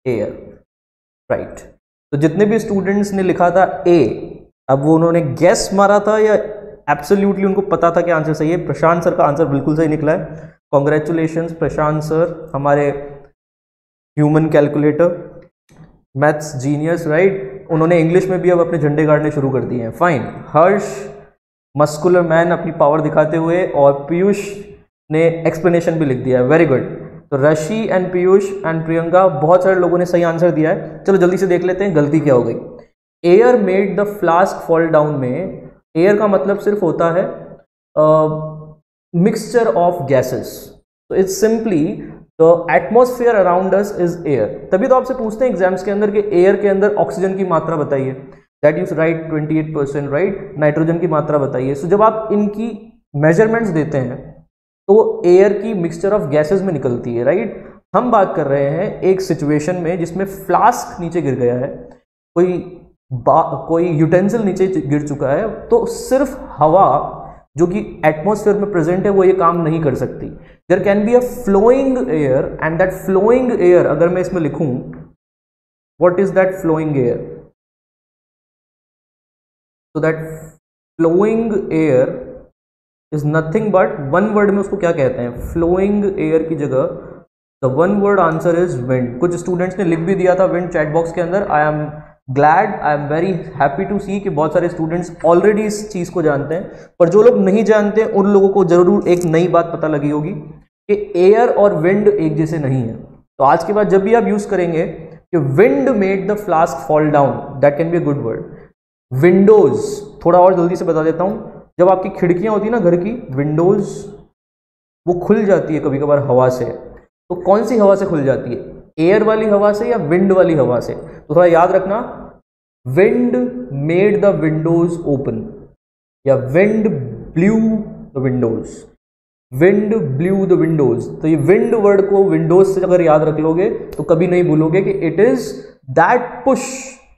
air. Right, तो जितने भी स्टूडेंट्स ने लिखा था ए, अब वो उन्होंने गेस मारा था या एब्सोल्युटली उनको पता था कि आंसर सही है? प्रशांत सर का आंसर बिल्कुल सही निकला है. कॉन्ग्रेचुलेशंस प्रशांत सर, हमारे human calculator, maths genius. Right, उन्होंने इंग्लिश में भी अब अपने झंडे गाड़ने शुरू कर दिए हैं. फाइन. हर्ष मस्कुलर मैन अपनी पावर दिखाते हुए, और पीयूष ने एक्सप्लेनेशन भी लिख दिया है. Very good. तो रशी एंड पीयूष एंड प्रियंका, बहुत सारे लोगों ने सही आंसर दिया है. चलो जल्दी से देख लेते हैं गलती क्या हो गई. Air made the flask fall down में एयर का मतलब सिर्फ होता है मिक्सचर ऑफ गैसेस. तो it's simply the atmosphere around us is air. तभी तो आपसे पूछते हैं एग्जाम्स के अंदर कि एयर के अंदर ऑक्सीजन की मात्रा बताइए. That use right 28%. Right, nitrogen की मात्रा बताइए. सो जब आप इनकी मेजरमेंट्स देते हैं तो एयर की मिक्सचर ऑफ गैसेस में निकलती है. राइट, हम बात कर रहे हैं एक सिचुएशन में जिसमें फ्लास्क नीचे गिर गया है, कोई यूटेंसिल नीचे गिर चुका है, तो सिर्फ हवा जो कि एटमॉस्फेयर में प्रेजेंट है वो ये काम नहीं कर सकती. There can be a flowing air, and that flowing air, अगर मैं इसमें लिखूं what is that flowing air, तो that flowing air is nothing but, one word में उसको क्या कहते हैं, फ्लोइंग एयर की जगह the one word answer is wind. कुछ स्टूडेंट्स ने लिख भी दिया था विंड चैट बॉक्स के अंदर. I am glad, I am very happy to see कि बहुत सारे स्टूडेंट्स ऑलरेडी इस चीज़ को जानते हैं. पर जो लोग नहीं जानते उन लोगों को जरूर एक नई बात पता लगी होगी कि एयर और विंड एक जैसे नहीं है. तो आज के बाद जब भी आप यूज करेंगे कि wind made the flask fall down, that can be a good word. Windows, थोड़ा और जल्दी से बता देता हूं. जब आपकी खिड़कियां होती है ना घर की, विंडोज वो खुल जाती है कभी कभार हवा से. तो कौन सी हवा से खुल जाती है, एयर वाली हवा से या विंड वाली हवा से? तो थोड़ा याद रखना, wind made the windows open, या wind blew the windows, wind blew the windows. तो ये विंड वर्ड को विंडोज से अगर याद रख लोगे तो कभी नहीं भूलोगे कि इट इज दैट पुश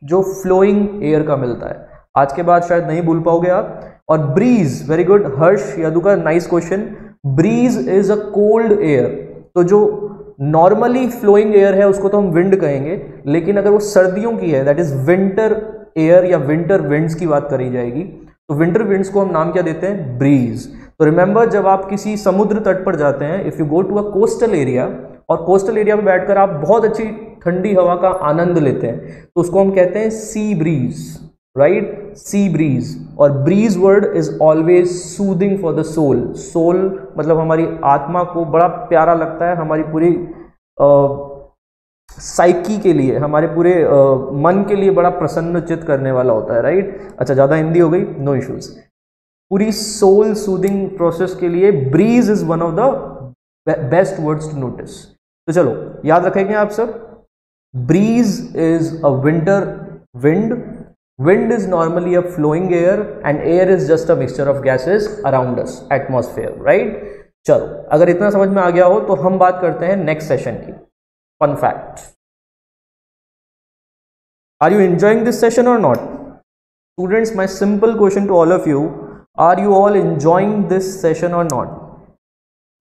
जो फ्लोइंग एयर का मिलता है. आज के बाद शायद नहीं भूल पाओगे आप. और breeze, very good Harsh Yaduka, nice question. Breeze is a cold air. तो जो नॉर्मली फ्लोइंग एयर है उसको तो हम विंड कहेंगे, लेकिन अगर वो सर्दियों की है दैट इज विंटर एयर या विंटर विंड्स की बात करी जाएगी, तो विंटर विंड्स को हम नाम क्या देते हैं, ब्रीज. तो रिमेंबर, जब आप किसी समुद्र तट पर जाते हैं, if you go to a coastal area, और कोस्टल एरिया में बैठकर आप बहुत अच्छी ठंडी हवा का आनंद लेते हैं, तो उसको हम कहते हैं sea breeze. Right, sea breeze. और breeze word is always soothing for the soul. Soul मतलब हमारी आत्मा को बड़ा प्यारा लगता है, हमारी पूरी साइकी के लिए, हमारे पूरे मन के लिए बड़ा प्रसन्नचित करने वाला होता है. राइट, अच्छा ज़्यादा हिंदी हो गई, नो इश्यूज. पूरी सोल सूदिंग प्रोसेस के लिए breeze is one of the best words to notice. तो चलो याद रखेंगे आप सब, breeze is a winter wind. Wind is normally a flowing air and air is just a mixture of gases around us, atmosphere, right? चलो, अगर इतना समझ में आ गया हो तो हम बात करते हैं नेक्स्ट सेशन की. Fun fact. Are you enjoying this session or not? Students, my simple question to all of you, are you all enjoying this session or not?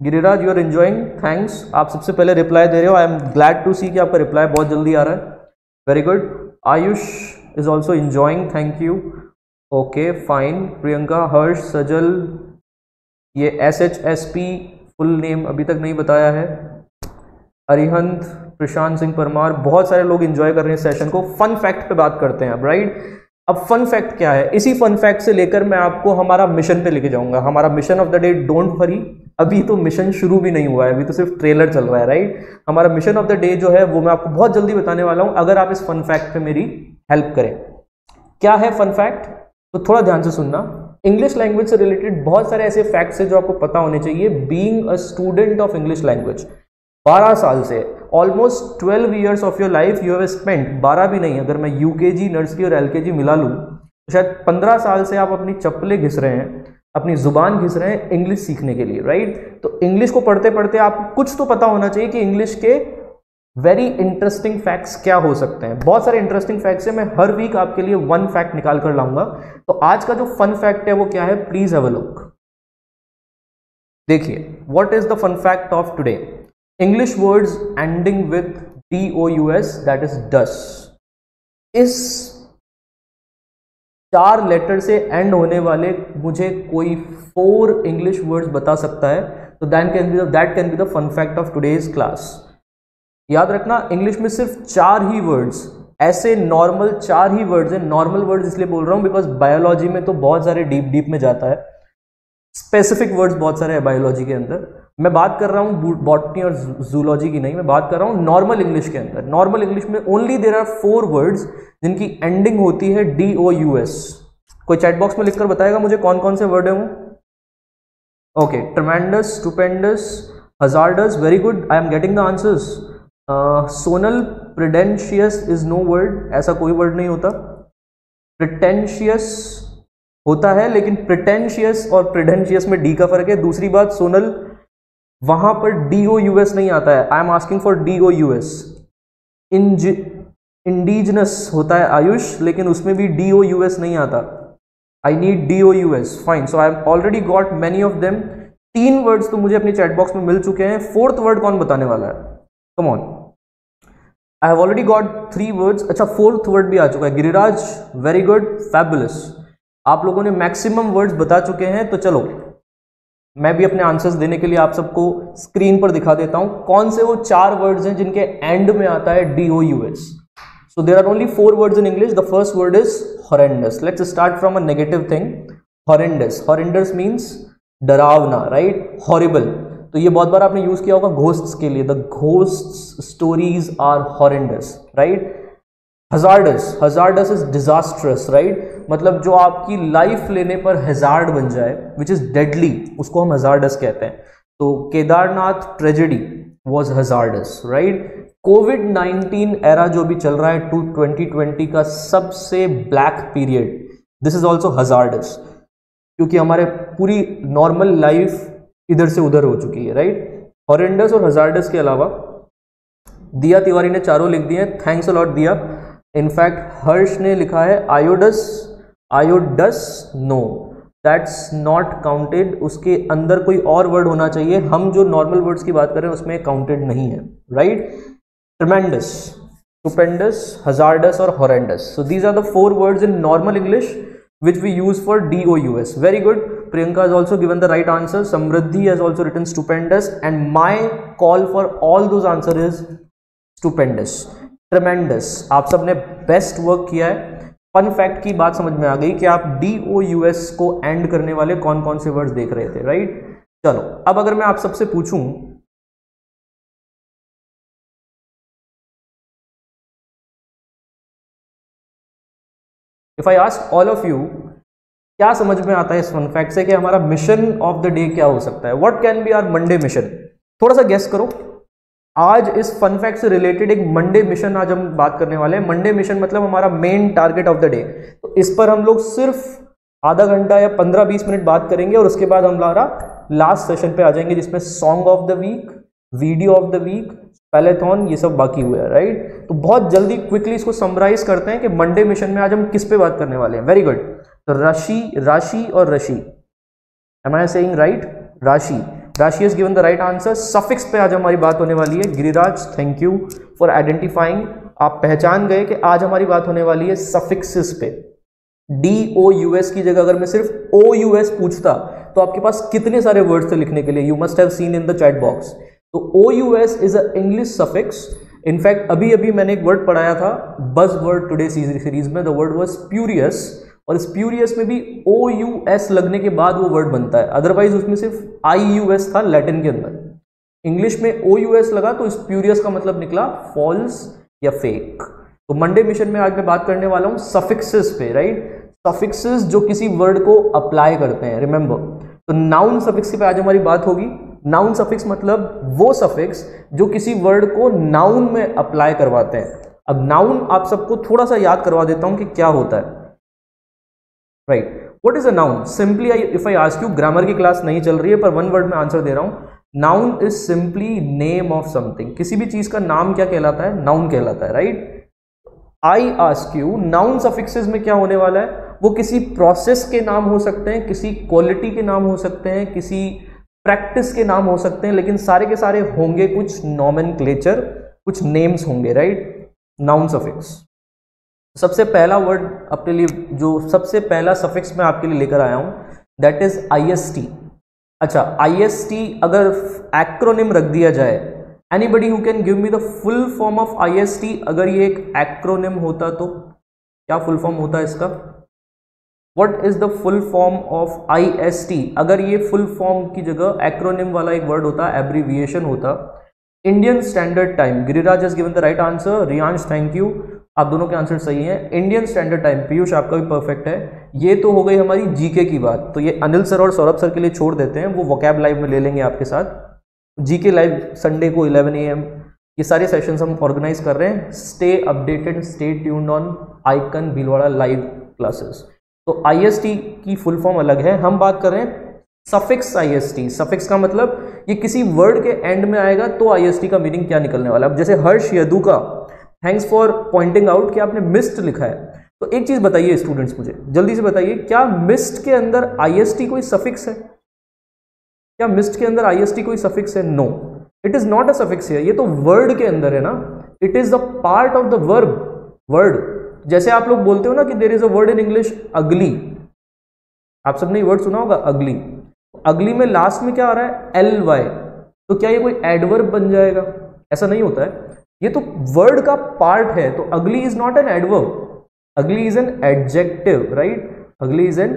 Giriraj you are enjoying, thanks. आप सबसे पहले reply दे रहे हो, I am glad to see कि आपका reply बहुत जल्दी आ रहा है, very good. Ayush is also enjoying, thank you. Okay fine. Priyanka, Harsh, Sajal, ये SHSP फुल नेम अभी तक नहीं बताया है। अरिहंत, प्रशांत सिंह परमार, बहुत सारे लोग एंजॉय कर रहे हैं सेशन को। फन फैक्ट पे बात करते हैं अब, राइट। अब फन फैक्ट क्या है, इसी फन फैक्ट से लेकर मैं आपको हमारा मिशन पे लेके जाऊंगा। हमारा mission of the day, don't worry, अभी तो मिशन शुरू भी नहीं हुआ है, अभी तो सिर्फ ट्रेलर चल रहा है, राइट। हमारा मिशन ऑफ द डे जो है वो मैं आपको बहुत जल्दी बताने वाला हूं, अगर आप इस फन फैक्ट पे मेरी हेल्प करें। क्या है फन फैक्ट, तो थोड़ा ध्यान से सुनना। इंग्लिश लैंग्वेज से रिलेटेड बहुत सारे ऐसे फैक्ट्स हैं जो आपको पता होने चाहिए। Being a student of English language, 12 साल से, almost 12 years of your life you have spent, 12 भी नहीं, अगर मैं UKG, नर्सरी और LKG मिला लूँ तो शायद 15 साल से आप अपनी चप्पलें घिस रहे हैं, अपनी जुबान घिस रहे हैं इंग्लिश सीखने के लिए, राइट। तो इंग्लिश को पढ़ते पढ़ते आपको कुछ तो पता होना चाहिए कि इंग्लिश के वेरी इंटरेस्टिंग फैक्ट्स क्या हो सकते हैं। बहुत सारे इंटरेस्टिंग फैक्ट्स हैं, मैं हर वीक आपके लिए वन फैक्ट निकाल कर लाऊंगा। तो आज का जो फन फैक्ट है वो क्या है, प्लीज हैव अ लुक। देखिए, what is the fun fact of today. English words ending with DOUS, that is dous. इस 4 लेटर से एंड होने वाले मुझे कोई 4 इंग्लिश वर्ड्स बता सकता है, तो that can be the fun fact of today's class. याद रखना, इंग्लिश में सिर्फ 4 ही वर्ड्स, ऐसे नॉर्मल 4 ही वर्ड्स हैं। नॉर्मल वर्ड्स इसलिए बोल रहा हूं बिकॉज बायोलॉजी में तो बहुत सारे डीप में जाता है, स्पेसिफिक वर्ड्स बहुत सारे हैं बायोलॉजी के अंदर। मैं बात कर रहा हूं बॉटनी और जूलॉजी की नहीं, मैं बात कर रहा हूं नॉर्मल इंग्लिश के अंदर। नॉर्मल इंग्लिश में ओनली देयर आर 4 वर्ड्स जिनकी एंडिंग होती है DOUS। कोई चैट बॉक्स में लिखकर बताएगा मुझे कौन कौन से वर्ड है वो। Okay, tremendous, stupendous, hazardous, very good, I am getting the answers. Sonal, pridentious is no word, ऐसा कोई वर्ड नहीं होता। प्रिटेंशियस होता है, लेकिन प्रिटेंशियस और प्रिडेंशियस में D का फर्क है। दूसरी बात, सोनल, वहां पर DOUS नहीं आता है, I am asking for DOUS। Indigenous होता है आयुष, लेकिन उसमें भी DOUS नहीं आता, I need DOUS, fine. So I have already got many of them. 3 words तो मुझे अपनी चैट बॉक्स में मिल चुके हैं, 4th वर्ड कौन बताने वाला है, come on. I have already got 3 words. अच्छा, 4th वर्ड भी आ चुका है, गिरिराज, वेरी गुड, फैबुलस। आप लोगों ने मैक्सिमम वर्ड्स बता चुके हैं, तो चलो मैं भी अपने आंसर्स देने के लिए आप सबको स्क्रीन पर दिखा देता हूं कौन से वो 4 वर्ड्स हैं जिनके एंड में आता है DOUS। So there are only 4 words in English. The first word is horrendous. Let's start from a negative thing, horrendous. Horrendous means डरावना, राइट, हॉरिबल। तो ये बहुत बार आपने यूज किया होगा घोस्ट्स के लिए, the ghosts stories are horrendous, right. Hazardous, hazardous is disastrous, right, मतलब जो आपकी लाइफ लेने पर हैजार्ड बन जाए, विच इज डेडली, उसको हम हजार्डस कहते हैं। तो Kedarnath tragedy was hazardous, right. Covid era जो भी चल रहा है 2020 का सबसे black period, this is also hazardous, क्योंकि हमारे पूरी नॉर्मल लाइफ इधर से उधर हो चुकी है, राइट। हॉरेंडस और हजार्डस के अलावा दिया तिवारी ने चारों लिख दिए, थैंक्स अ लॉट दिया। इनफैक्ट हर्ष ने लिखा है आयोडस, आयोडस, नो दैट्स नॉट काउंटेड, उसके अंदर कोई और वर्ड होना चाहिए। हम जो नॉर्मल वर्ड्स की बात कर रहे हैं उसमें काउंटेड नहीं है, राइट। ट्रेमेंडस, स्टुपेंडस, हजार्डस और horrendous. So these are the 4 words in normal English which we use for DOUS. Very good. Priyanka has also given the right answer. Samriddhi has also written stupendous, and my call for all those answer is stupendous, tremendous. आप सबने best work किया है। Fun fact की बात समझ में आ गई कि आप DOUS को एंड करने वाले कौन कौन से वर्ड्स देख रहे थे, राइट। चलो, अब अगर मैं आप सबसे पूछूं, if I ask all of you, क्या समझ में आता है इस फन फैक्ट से कि हमारा मिशन ऑफ द डे क्या हो सकता है, what can be our Monday mission. थोड़ा सा गेस करो। आज इस फन फैक्ट से रिलेटेड एक मंडे मिशन आज हम बात करने वाले हैं। मंडे मिशन मतलब हमारा main target of the day. तो इस पर हम लोग सिर्फ आधा घंटा या 15-20 मिनट बात करेंगे, और उसके बाद हमारा लास्ट सेशन पे आ जाएंगे जिसमें song of the week, video of the week, palethon, ये सब बाकी हुआ है, राइट। तो बहुत जल्दी क्विकली इसको समराइज करते हैं कि मंडे मिशन में आज हम किस पे बात करने वाले हैं। Very good. तो राशि, राशि और ऋषि, एम आई सेइंग राइट, राशि, राशि has given the right answer. Suffix पे आज हमारी बात होने वाली है. Giriraj, thank you for identifying. आप पहचान गए कि आज हमारी बात होने वाली है सफिक्सेस पे. DOUS की जगह अगर मैं सिर्फ OUS पूछता तो आपके पास कितने सारे वर्ड्स थे लिखने के लिए. You must have seen in the chat box. तो OUS is a English suffix. In fact अभी अभी मैंने एक वर्ड पढ़ाया था बज वर्ड टुडे सीरीज में. द वर्ड वाज स्प्यूरियस, और स्प्यूरियस में भी OUS लगने के बाद वो वर्ड बनता है. अदरवाइज उसमें सिर्फ IUS था लैटिन के अंदर. इंग्लिश में OUS लगा तो स्प्यूरियस का मतलब निकला फॉल्स या फेक. तो मंडे मिशन में आज मैं बात करने वाला हूं सफिक्सेस पे, राइट. सफिक्सेस जो किसी वर्ड को अप्लाई करते हैं, रिमेंबर. तो नाउन सफिक्स पे आज हमारी बात होगी. नाउन सफिक्स मतलब वो सफिक्स जो किसी वर्ड को नाउन में अप्लाई करवाते हैं. अब नाउन आप सबको थोड़ा सा याद करवा देता हूं कि क्या होता है, right. What is a noun? Simply if I ask you, grammar की क्लास नहीं चल रही है पर वन वर्ड में आंसर दे रहा हूं. Noun is simply name of something. किसी भी चीज का नाम क्या कहलाता है? नाउन कहलाता है, right. I ask you, noun suffixes में क्या होने वाला है? वो किसी प्रोसेस के नाम हो सकते हैं, किसी क्वालिटी के नाम हो सकते हैं, किसी प्रैक्टिस के नाम हो सकते हैं, लेकिन सारे के सारे होंगे कुछ नॉमेनक्लेचर, कुछ नेम्स होंगे, राइट. Noun suffix. सबसे पहला वर्ड अपने लिए, जो सबसे पहला सफिक्स मैं आपके लिए लेकर आया हूं, दैट इज IST. अच्छा, IST अगर एक्रोनिम रख दिया जाए, anybody who can give me the full form of IST? अगर ये एक एक्रोनिम होता तो क्या फुल फॉर्म होता है इसका? What is the full form of IST? अगर ये फुल फॉर्म की जगह एक्रोनिम वाला एक वर्ड होता, एब्रीविएशन होता. Indian standard time. Giriraj has given the right answer. Riyansh, thank you, आप दोनों के आंसर सही हैं. Indian standard time. पीयूष, आपका भी परफेक्ट है. ये तो हो गई हमारी जीके की बात. तो ये अनिल सर और सौरभ सर के लिए छोड़ देते हैं, वो वोकैब लाइव में ले लेंगे आपके साथ. जीके लाइव संडे को 11 AM ये सारे सेशंस हम ऑर्गेनाइज कर रहे हैं. Stay updated, stay tuned on icon Bhilwara live classes. तो IST की फुल फॉर्म अलग है. हम बात कर रहे हैं सफिक्स IST. सफिक्स का मतलब ये किसी वर्ड के एंड में आएगा तो IST का मीनिंग क्या निकलने वाला है. अब जैसे हर्ष यदु का, थैंक्स फॉर पॉइंटिंग आउट कि आपने मिस्ट लिखा है. तो एक चीज बताइए स्टूडेंट्स, मुझे जल्दी से बताइए, क्या मिस्ट के अंदर IST कोई सफिक्स है? क्या मिस्ट के अंदर IST कोई सफिक्स है? No, it is not a suffix है. ये तो वर्ड के अंदर है ना. It is the part of the verb. Word, जैसे आप लोग बोलते हो ना कि there is a word in English ugly. आप सबने ये वर्ड सुना होगा अगली. अगली में लास्ट में क्या आ रहा है? LY. तो क्या ये कोई एडवर्ब बन जाएगा? ऐसा नहीं होता है. ये तो वर्ड का पार्ट है. तो अगली इज नॉट एन एडवर्ब. अगली इज एन एडजेक्टिव, राइट. अगली इज एन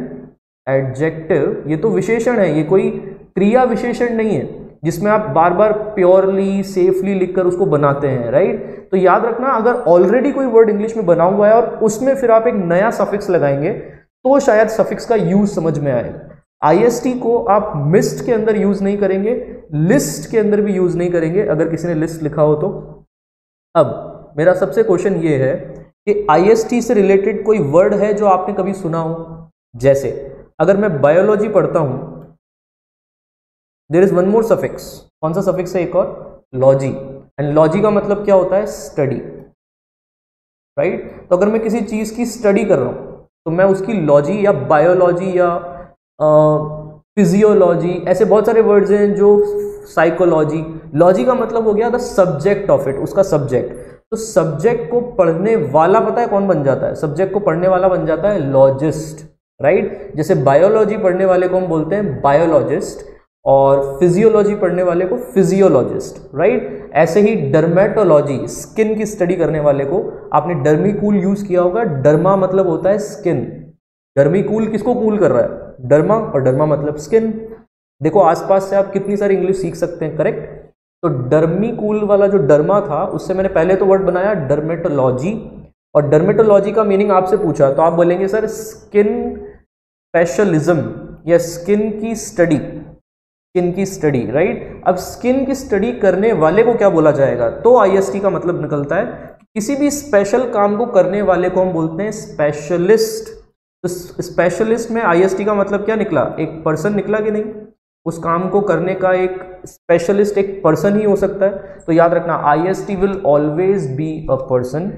एडजेक्टिव. ये तो विशेषण है, ये कोई क्रिया विशेषण नहीं है जिसमें आप बार बार प्योरली, सेफली लिखकर उसको बनाते हैं, राइट. तो याद रखना, अगर ऑलरेडी कोई वर्ड इंग्लिश में बना हुआ है और उसमें फिर आप एक नया सफिक्स लगाएंगे तो शायद सफिक्स का यूज समझ में आएगा. IST को आप मिस्ट के अंदर यूज नहीं करेंगे, लिस्ट के अंदर भी यूज नहीं करेंगे अगर किसी ने लिस्ट लिखा हो तो. अब मेरा सबसे क्वेश्चन ये है कि IST से रिलेटेड कोई वर्ड है जो आपने कभी सुना हो? जैसे अगर मैं बायोलॉजी पढ़ता हूं, there is one more suffix. कौन सा सफिक्स है? एक और, लॉजी. एंड लॉजी का मतलब क्या होता है? Study, right. तो अगर मैं किसी चीज की स्टडी कर रहा हूं तो मैं उसकी लॉजी या बायोलॉजी या फिजियोलॉजी, ऐसे बहुत सारे वर्ड्स हैं जो साइकोलॉजी. लॉजी का मतलब हो गया द सब्जेक्ट ऑफ इट, उसका सब्जेक्ट. तो सब्जेक्ट को पढ़ने वाला पता है कौन बन जाता है? सब्जेक्ट को पढ़ने वाला बन जाता है लॉजिस्ट, राइट. जैसे बायोलॉजी पढ़ने वाले को हम बोलते हैं बायोलॉजिस्ट और फिजियोलॉजी पढ़ने वाले को फिजियोलॉजिस्ट, राइट. ऐसे ही डर्मेटोलॉजी, स्किन की स्टडी करने वाले को, आपने डर्मीकूल यूज किया होगा. डर्मा मतलब होता है स्किन. डर्मीकूल किसको कूल कर रहा है? डर्मा, और डर्मा मतलब स्किन. देखो आसपास से आप कितनी सारी इंग्लिश सीख सकते हैं, करेक्ट. तो डर्मीकूल वाला जो डर्मा था उससे मैंने पहले तो वर्ड बनाया डर्मेटोलॉजी, और डर्मेटोलॉजी का मीनिंग आपसे पूछा तो आप बोलेंगे सर स्किन स्पेशलिज्म या स्किन की स्टडी. स्किन की स्टडी, राइट. अब स्किन की स्टडी करने वाले को क्या बोला जाएगा? तो IST का मतलब निकलता है किसी भी स्पेशल काम को करने वाले को हम बोलते हैं स्पेशलिस्ट. तो स्पेशलिस्ट में IST का मतलब क्या निकला? एक पर्सन निकला कि नहीं? उस काम को करने का एक स्पेशलिस्ट एक पर्सन ही हो सकता है. तो याद रखना, IST will always be a person,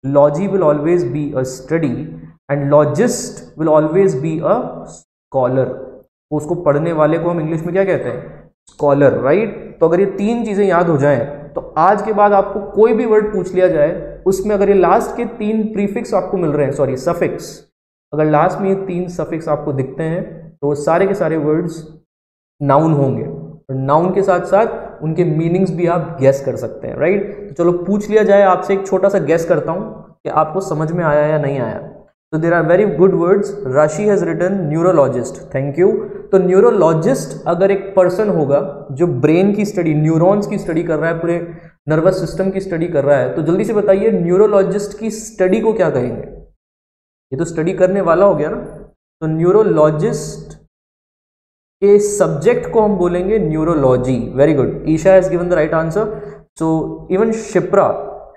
logy will always be a study, and logist will always be a scholar. उसको पढ़ने वाले को हम इंग्लिश में क्या कहते हैं? Scholar, right. तो अगर ये तीन चीजें याद हो जाएं तो आज के बाद आपको कोई भी वर्ड पूछ लिया जाए उसमें अगर ये लास्ट के तीन प्रीफिक्स आपको मिल रहे हैं, सॉरी सफिक्स, अगर लास्ट में ये तीन सफिक्स आपको दिखते हैं तो सारे के सारे वर्ड्स नाउन होंगे, और नाउन के साथ साथ उनके मीनिंग्स भी आप गेस कर सकते हैं, राइट। तो चलो पूछ लिया जाए आपसे, एक छोटा सा गेस करता हूं कि आपको समझ में आया या नहीं आया। तो there are very good words. Rashi has written neurologist, thank you. तो न्यूरोलॉजिस्ट अगर एक पर्सन होगा जो ब्रेन की स्टडी, न्यूरॉन्स की स्टडी कर रहा है, पूरे नर्वस सिस्टम की स्टडी कर रहा है, तो जल्दी से बताइए न्यूरोलॉजिस्ट की स्टडी को क्या कहेंगे? ये तो स्टडी करने वाला हो गया ना। तो न्यूरोलॉजिस्ट के सब्जेक्ट को हम बोलेंगे neurology. Very good, Isha has given the right answer. So even Shipra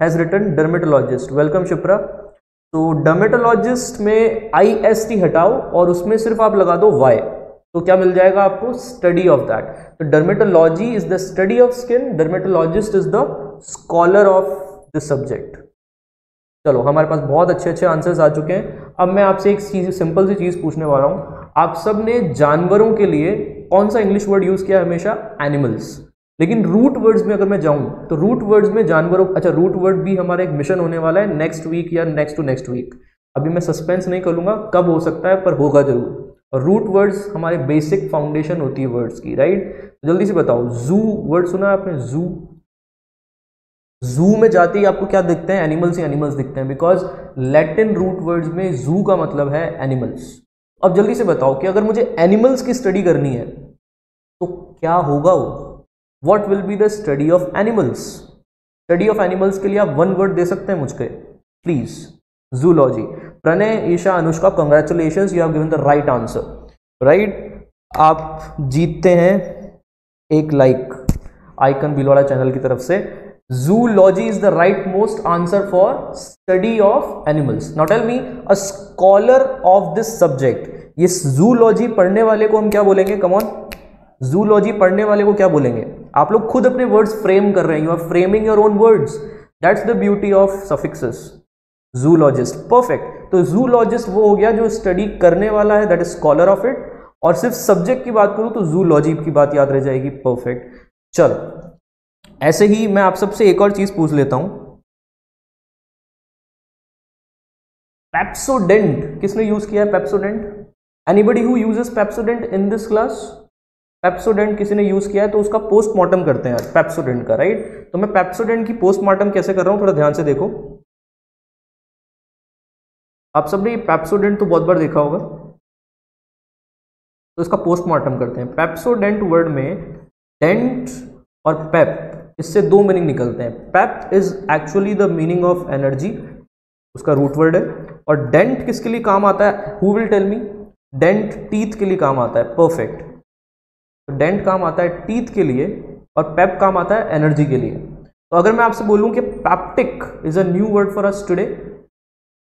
has written dermatologist, welcome Shipra. तो डर्मेटोलॉजिस्ट में IST हटाओ और उसमें सिर्फ आप लगा दो Y, तो क्या मिल जाएगा आपको? Study of that. तो dermatology is the study of skin, dermatologist is the scholar of this subject. चलो हमारे पास बहुत अच्छे अच्छे आंसर्स आ चुके हैं। अब मैं आपसे एक चीज, सिंपल सी चीज पूछने वाला हूं। आप सब ने जानवरों के लिए कौन सा इंग्लिश वर्ड यूज किया? हमेशा एनिमल्स। लेकिन रूट वर्ड्स में अगर मैं जाऊं तो रूट वर्ड्स में जानवरों, अच्छा रूट वर्ड भी हमारा एक मिशन होने वाला है नेक्स्ट वीक या नेक्स्ट टू नेक्स्ट वीक। अभी मैं सस्पेंस नहीं करूंगा कब हो सकता है, पर होगा जरूर। और रूट वर्ड्स हमारे बेसिक फाउंडेशन होती है वर्ड्स की, राइट। जल्दी से बताओ, जू वर्ड सुना है आपने? जू, जू में जाते ही आपको क्या दिखते हैं? एनिमल्स ही एनिमल्स दिखते हैं, बिकॉज लैटिन रूट वर्ड्स में जू का मतलब है एनिमल्स। अब जल्दी से बताओ कि अगर मुझे एनिमल्स की स्टडी करनी है तो क्या होगा वो? What will be the study of animals? Study of animals के लिए आप वन वर्ड दे सकते हैं मुझको please? Zoology. Pranay, Isha, Anushka, congratulations, you have given the right answer, right. आप जीतते हैं एक लाइक आइकन बिलोड़ा चैनल की तरफ से। Zoology is the right most answer for study of animals. Now tell me, a scholar of this subject. ये zoology पढ़ने वाले को हम क्या बोलेंगे? कम ऑन, जूलॉजी पढ़ने वाले को क्या बोलेंगे? आप लोग खुद अपने वर्ड्स फ्रेम कर रहे हैं, you are framing your own words, that's the beauty of suffixes. Zoologist, perfect. तो जूलॉजिस्ट वो हो गया जो स्टडी करने वाला है, that is scholar of it. और सिर्फ सब्जेक्ट की बात करूं तो जूलॉजी की बात याद रह जाएगी, परफेक्ट। चलो ऐसे ही मैं आप सबसे एक और चीज पूछ लेता हूं। पेप्सोडेंट किसने यूज किया है? Pepsodent, anybody who uses Pepsodent in this class? Pepsodent किसी ने यूज किया है तो उसका पोस्टमार्टम करते हैं आज पेप्सोडेंट का, राइट। तो मैं पेप्सोडेंट की पोस्टमार्टम कैसे कर रहा हूं थोड़ा ध्यान से देखो। आप सबने पेप्सोडेंट तो बहुत बार देखा होगा, तो इसका पोस्टमार्टम करते हैं। पेप्सोडेंट वर्ड में डेंट और पेप, इससे दो मीनिंग निकलते हैं। Pep is actually the meaning of energy, उसका रूट वर्ड है। और डेंट किसके लिए काम आता है? Who will tell me? Dent teeth के लिए काम आता है, परफेक्ट। तो डेंट काम आता है टीथ के लिए और पेप काम आता है एनर्जी के लिए। तो अगर मैं आपसे बोलूं कि peptic is a new word for us today,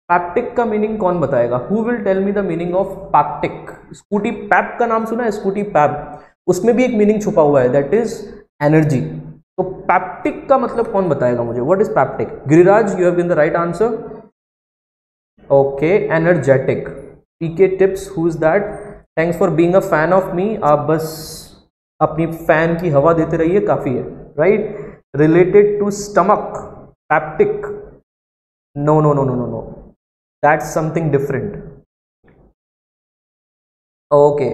peptic का मीनिंग कौन बताएगा? Who will tell me the meaning of peptic? Scooty Pep का नाम सुना है? स्कूटी पैप, उसमें भी एक मीनिंग छुपा हुआ है, दैट इज एनर्जी। तो पैप्टिक का मतलब कौन बताएगा मुझे? What is peptic? Giriraj, you have given the right answer. Okay, energetic. PK tips, who is that? Thanks for being a fan of me. आप बस अपनी फैन की हवा देते रहिए, काफी है, right. Related to stomach, peptic, no no no no no no, that's something different. Okay,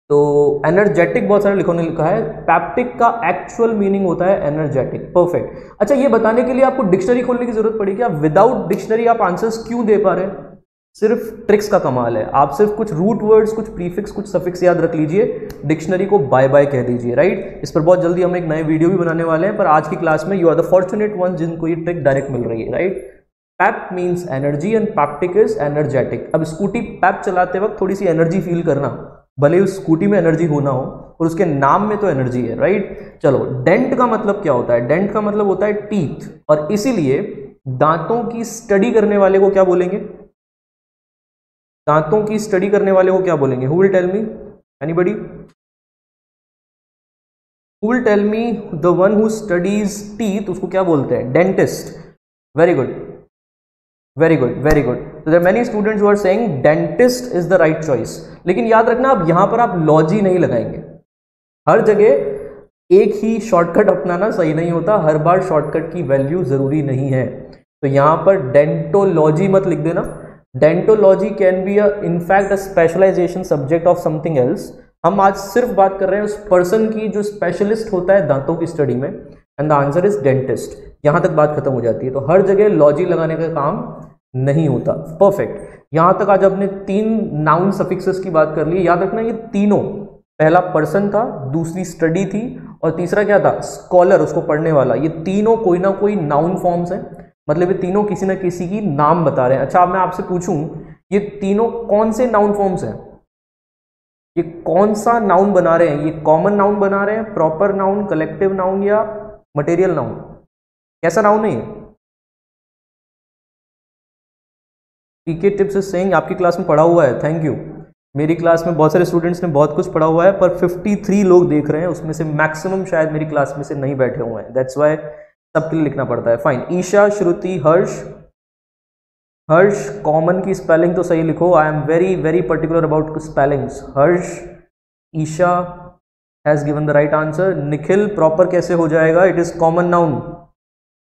तो एनर्जेटिक बहुत सारे लिखों ने लिखा है, पैप्टिक का एक्चुअल मीनिंग होता है एनर्जेटिक, परफेक्ट। अच्छा, ये बताने के लिए आपको डिक्शनरी खोलने की जरूरत पड़ी क्या? विदाउट डिक्शनरी आप आंसर्स क्यों दे पा रहे हैं? सिर्फ ट्रिक्स का कमाल है। आप सिर्फ कुछ रूट वर्ड्स, कुछ प्रीफिक्स, कुछ सफिक्स याद रख लीजिए, डिक्शनरी को बाय बाय कह दीजिए, राइट। इस पर बहुत जल्दी हम एक नए वीडियो भी बनाने वाले हैं, पर आज की क्लास में you are the fortunate one जिनको ये ट्रिक डायरेक्ट मिल रही है, right. Pep means energy and peptic is energetic. अब स्कूटी पैप चलाते वक्त थोड़ी सी एनर्जी फील करना, भले उस स्कूटी में एनर्जी होना हो, और उसके नाम में तो एनर्जी है, राइट। चलो, डेंट का मतलब क्या होता है? डेंट का मतलब होता है टीथ, और इसीलिए दांतों की स्टडी करने वाले को क्या बोलेंगे? दांतों की स्टडी करने वाले को क्या बोलेंगे? Who will tell me? Anybody? Who will tell me the one who studies teeth, उसको क्या बोलते हैं? Dentist. Very good, very good, very good. So there are many students who are saying dentist is the right choice. लेकिन याद रखना, अब यहां पर आप लॉजी नहीं लगाएंगे। हर जगह एक ही शॉर्टकट अपनाना सही नहीं होता, हर बार शॉर्टकट की वैल्यू जरूरी नहीं है। तो यहाँ पर डेंटोलॉजी मत लिख देना। Dentology can be in fact a specialization subject of something else. हम आज सिर्फ बात कर रहे हैं उस पर्सन की जो स्पेशलिस्ट होता है दांतों की स्टडी में, and the answer is dentist. यहां तक बात खत्म हो जाती है। तो हर जगह लॉजी लगाने का काम नहीं होता। परफेक्ट। यहां तक आज आपने 3 नाउन सफिक्सेस की बात कर ली। याद रखना ये तीनों, पहला पर्सन था, दूसरी स्टडी थी, और तीसरा क्या था, स्कॉलर, उसको पढ़ने वाला। ये तीनों कोई ना कोई नाउन फॉर्म्स हैं, मतलब ये तीनों किसी ना किसी की नाम बता रहे हैं। अच्छा, अब मैं आपसे पूछूं, ये तीनों कौन से नाउन फॉर्म्स हैं? ये कौन सा नाउन बना रहे हैं? ये कॉमन नाउन बना रहे हैं, प्रॉपर नाउन, कलेक्टिव नाउन, या मटेरियल नाउन? कैसा नाउन है ये? पीके टिप्स इज सेइंग आपकी क्लास में पढ़ा हुआ है, थैंक यू। मेरी क्लास में बहुत सारे स्टूडेंट्स ने बहुत कुछ पढ़ा हुआ है, पर 53 लोग देख रहे हैं, उसमें से मैक्सिमम शायद मेरी क्लास में से नहीं बैठे हुए हैं, दैट्स वाई सबके लिए लिखना पड़ता है। फाइन। ईशा, श्रुति, हर्ष। हर्ष, कॉमन की स्पेलिंग तो सही लिखो, I am very very particular about spellings. Harsh, Isha has given the right answer. Nikhil, proper कैसे हो जाएगा? It is common noun.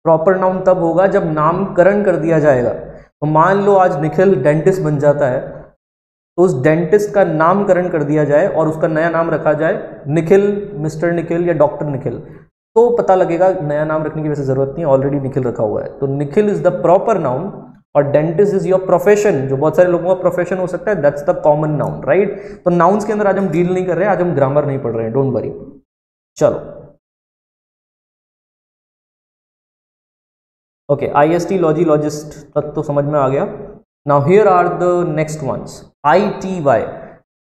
Proper noun तब होगा जब नामकरण कर दिया जाएगा। तो मान लो आज निखिल डेंटिस्ट बन जाता है, तो उस डेंटिस्ट का नामकरण कर दिया जाए और उसका नया नाम रखा जाए निखिल, मिस्टर निखिल या डॉक्टर निखिल, तो पता लगेगा नया नाम रखने की वैसे जरूरत नहीं है, ऑलरेडी निखिल रखा हुआ है। तो Nikhil is the proper noun और डेंटिस्ट इज योर प्रोफेशन, जो बहुत सारे लोगों का प्रोफेशन हो सकता है, that's the common noun, right. तो नाउन्स के अंदर आज हम डील नहीं कर रहे हैं, आज हम ग्रामर नहीं पढ़ रहे हैं, डोंट वरी। चलो, ओके, IST, लॉजी, लॉजिस्ट तक तो समझ में आ गया। Now here are the next ones. ITY,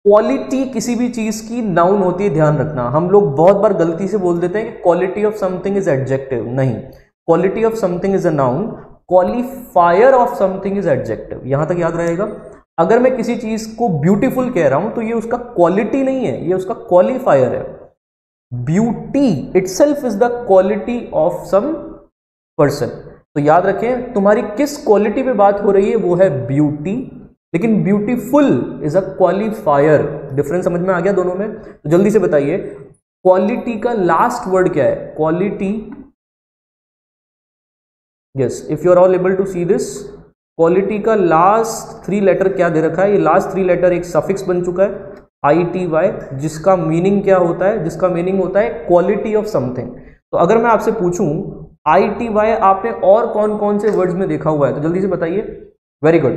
quality किसी भी चीज की नाउन होती है, ध्यान रखना। हम लोग बहुत बार गलती से बोल देते हैं कि quality of something is adjective. नहीं, quality of something is a noun, qualifier of something is adjective. यहां तक याद रहेगा। अगर मैं किसी चीज को ब्यूटीफुल कह रहा हूं तो ये उसका क्वालिटी नहीं है, ये उसका क्वालिफायर है। Beauty itself is the quality of some person. तो याद रखें, तुम्हारी किस क्वालिटी पे बात हो रही है वो है ब्यूटी, लेकिन beautiful is a qualifier. Difference समझ में आ गया दोनों में? तो जल्दी से बताइए, क्वालिटी का लास्ट वर्ड क्या है? Quality, yes, if you are all able to see this, quality का लास्ट 3 लेटर क्या दे रखा है? ये लास्ट 3 लेटर एक सफिक्स बन चुका है, ITY, जिसका मीनिंग क्या होता है? जिसका मीनिंग होता है क्वालिटी ऑफ समथिंग। तो अगर मैं आपसे पूछूं ITY आपने और कौन कौन से वर्ड्स में देखा हुआ है, तो जल्दी से बताइए। Very good.